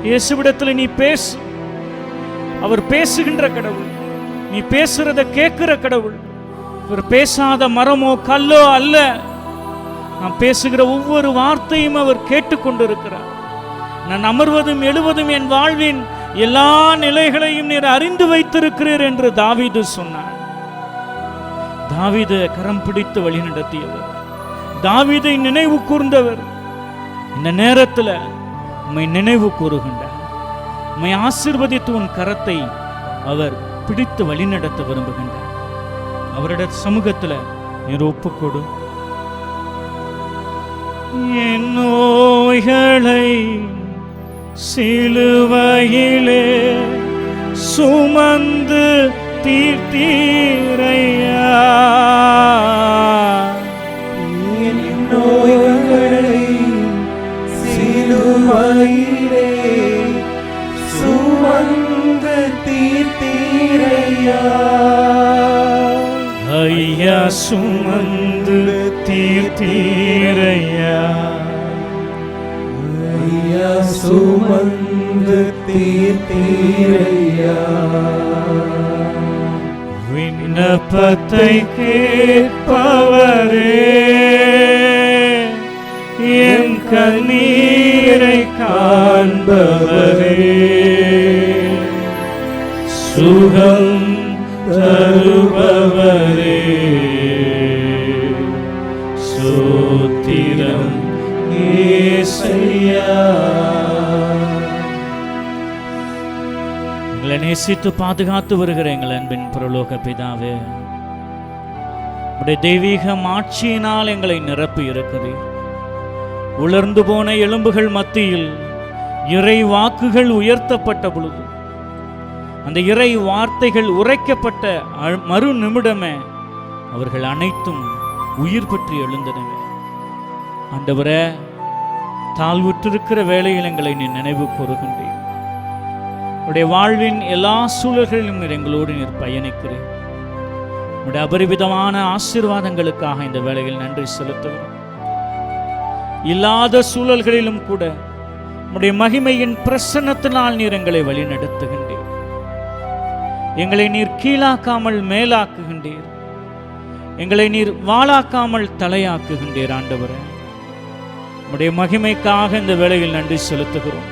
இயேசுவிடத்துல நீ பேசு. அவர் பேசுகின்ற கடவுள். நீ பேசுறத கேட்கிற கடவுள். அவர் பேசாத மரமோ கல்லோ அல்ல. நான் பேசுகிற ஒவ்வொரு வார்த்தையும் அவர் கேட்டுக்கொண்டிருக்கிறார். நான் அமர்வதும் எழுவதும் என் வாழ்வின் எல்லா நிலைகளையும் நீர் அறிந்து வைத்திருக்கிறீர் என்று தாவீது சொன்னார். தாவீது கரம் பிடித்து வழி நடத்தியவர், தாவீதை நினைவு கூர்ந்தவர். இந்த நேரத்தில் உம்மை நினைவு கூறுகின்றார். உம்மை ஆசீர்வதித்து உன் கரத்தை அவர் பிடித்து வழி நடத்த விரும்புகின்றார். அவருடைய சமூகத்தில் நீர் ஒப்புக்கொடு. என் நோய்களை சிலுவையிலே சுமந்து தீர்த்தீரையா, என் நோய்களை சிலுவையிலே சுமந்து தீர்த்தீரையா. ஐயா சுமந்து தீர்த்தீரையா, ஐயா சுமந்து தீர்த்தீரையா. விண்ணப்பத்தை கேட்பவரே, என் கண்ணீரை காண்பவரே, சுகம் தருபவரே, சோத்திரம் ஏசையா. எங்களை நேசித்து பாதுகாத்து வருகிற எங்கள் அன்பின் பரலோக பிதாவே, உடைய தெய்வீக ஆட்சியினால் எங்களை நிரப்பி இருக்கிறீர். உலர்ந்து போன எலும்புகள் மத்தியில் இறை வாக்குகள் உயர்த்தப்பட்ட பொழுது, அந்த இறை வார்த்தைகள் உரைக்கப்பட்ட மறு நிமிடமே அவர்கள் அனைத்தும் உயிர் பெற்று எழுந்தனவே. ஆண்டவரே, தாழ்வுற்றிருக்கிற வேளையில் எங்களை நீ நினைவு கூறுகின்றீர். உடைய வாழ்வின் எல்லா சூழல்களிலும் நீர் எங்களோடு நீர் பயணிக்கிறீர். உடைய அபரிவிதமான ஆசீர்வாதங்களுக்காக இந்த வேளையில் நன்றி செலுத்துகிறோம். இல்லாத சூழல்களிலும் கூட உடைய மகிமையின் பிரசன்னத்தினால் நீர் எங்களை வழிநடத்துகின்றீர். எங்களை நீர் கீழாக்காமல் மேலாக்குகின்றீர். எங்களை நீர் வாளாக்காமல் தலையாக்குகின்றீர். ஆண்டவரே, உடைய மகிமைக்காக இந்த வேளையில் நன்றி செலுத்துகிறோம்.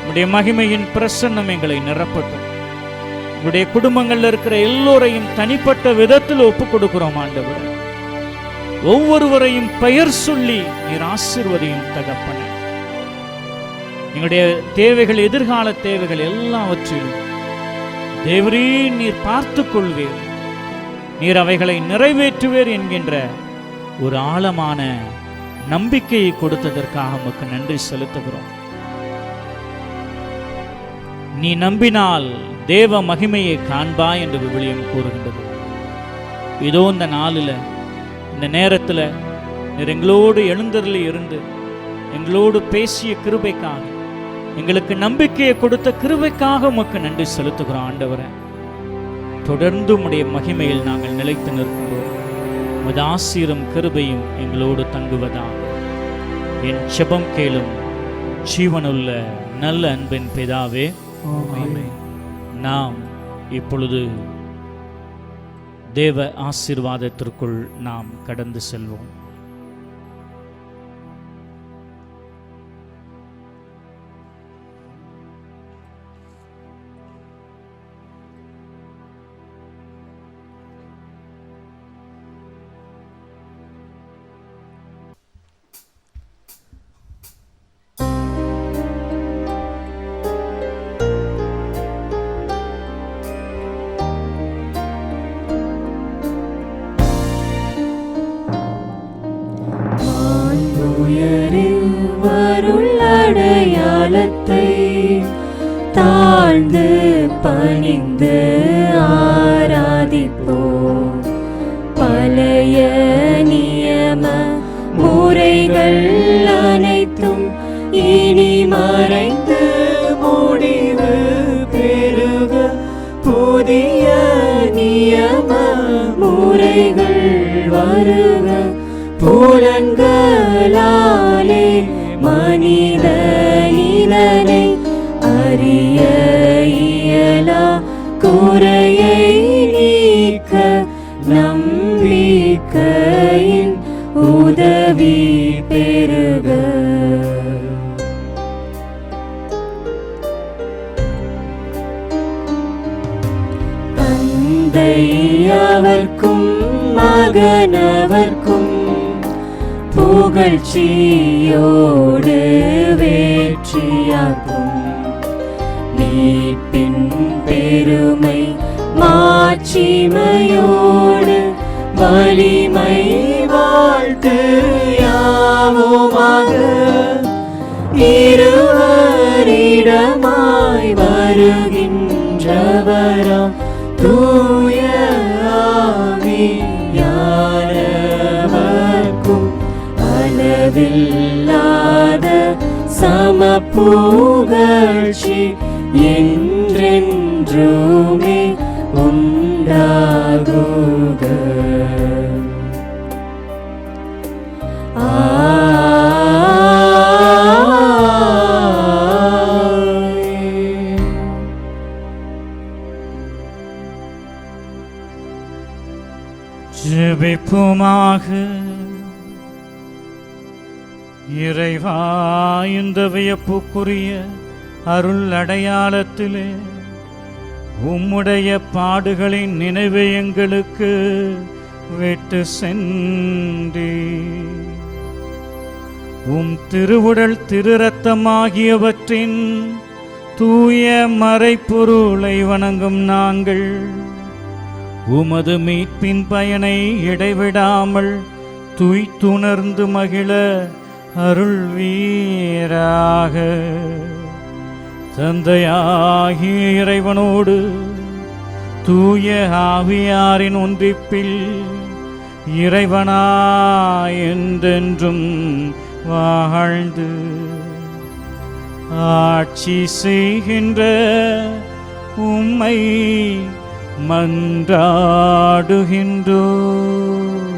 உடைய மகிமையின் பிரசன்னம் எங்களை நிரப்பட்டும். உடைய குடும்பங்களில் இருக்கிற எல்லோரையும் தனிப்பட்ட விதத்தில் ஒப்புக் கொடுக்கிறோம். ஆண்டவரே, ஒவ்வொருவரையும் பெயர் சொல்லி நீர் ஆசீர்வதியும் தகப்பனே. எங்களுடைய தேவைகள், எதிர்கால தேவைகள் எல்லாவற்றிலும் தேவரே நீர் பார்த்துக் கொள்வீர். நீர் அவைகளை நிறைவேற்றுவீர் என்கின்ற ஒரு ஆழமான நம்பிக்கையை கொடுத்ததற்காக உமக்கு நன்றி செலுத்துகிறோம். நீ நம்பினால் தேவ மகிமையை காண்பாய் என்று விவிலியம் கூறுகின்றது. இதோ இந்த நாளில், இந்த நேரத்தில் நீர் எங்களோடு எழுந்தருளி இருந்து எங்களோடு பேசிய கிருபைக்காக, எங்களுக்கு நம்பிக்கையை கொடுத்த கிருபைக்காக உமக்கு நன்றி செலுத்துகிறோம். ஆண்டவரே, தொடர்ந்து உம்முடைய மகிமையில் நாங்கள் நிலைத்து நிற்கிறோம். உமது ஆசீரும் கிருபையும் எங்களோடு தங்குவதாக என் செபம் கேளும் ஜீவனுள்ள நல்ல அன்பின் பிதாவே. நாம் இப்பொழுது தேவ ஆசீர்வாதத்திற்குள் நாம் கடந்து செல்வோம். தாழ்ந்து பணிந்து ஆராதிப்போம். பழைய நியம முறைகள் அனைத்தும் இனி மறைந்து முடிவு பெறுக. புதிய நியம முறைகள் வருக. புலன்களாலே மனித இதனை அறிய இயலா குறையை நீக்க நம்பிக்கையின் உதவி பெறுக. தந்தை அவர்க்கும் மகனவர்க்கும் புகழ்ச்சியோடு வேற்றியாக்கும். மீட்பின் பெருமை மாட்சிமையோடு வலிமை வாழ்த்து யாவுமாக. இருவரிடமாய் வருகின்றவராம் தூய ஆவியானவர்க்கும் அளவில்லாத சமப்புகழ்ச்சி என்றென்றுமே உண்டாகுக. ஜெபிப்போமாக. இறைவா, இந்த வியப்புக்குரிய அருள் அடையாளத்திலே உம்முடைய பாடுகளின் நினைவை எங்களுக்கு விட்டு சென்றே. உம் திருவுடல் திருரத்தமாகியவற்றின் தூய மறைப்பொருளை வணங்கும் நாங்கள் உமது மீட்பின் பயனை இடைவிடாமல் துய்த்துணர்ந்து மகிழ அருள்வீராக. தந்தையாகிய இறைவனோடு தூய ஆவியாரின் ஒன்றிப்பில் இறைவனாய் என்றென்றும் வாழ்ந்து ஆட்சி செய்கின்ற உம்மை மன்றாடுகின்றோம்.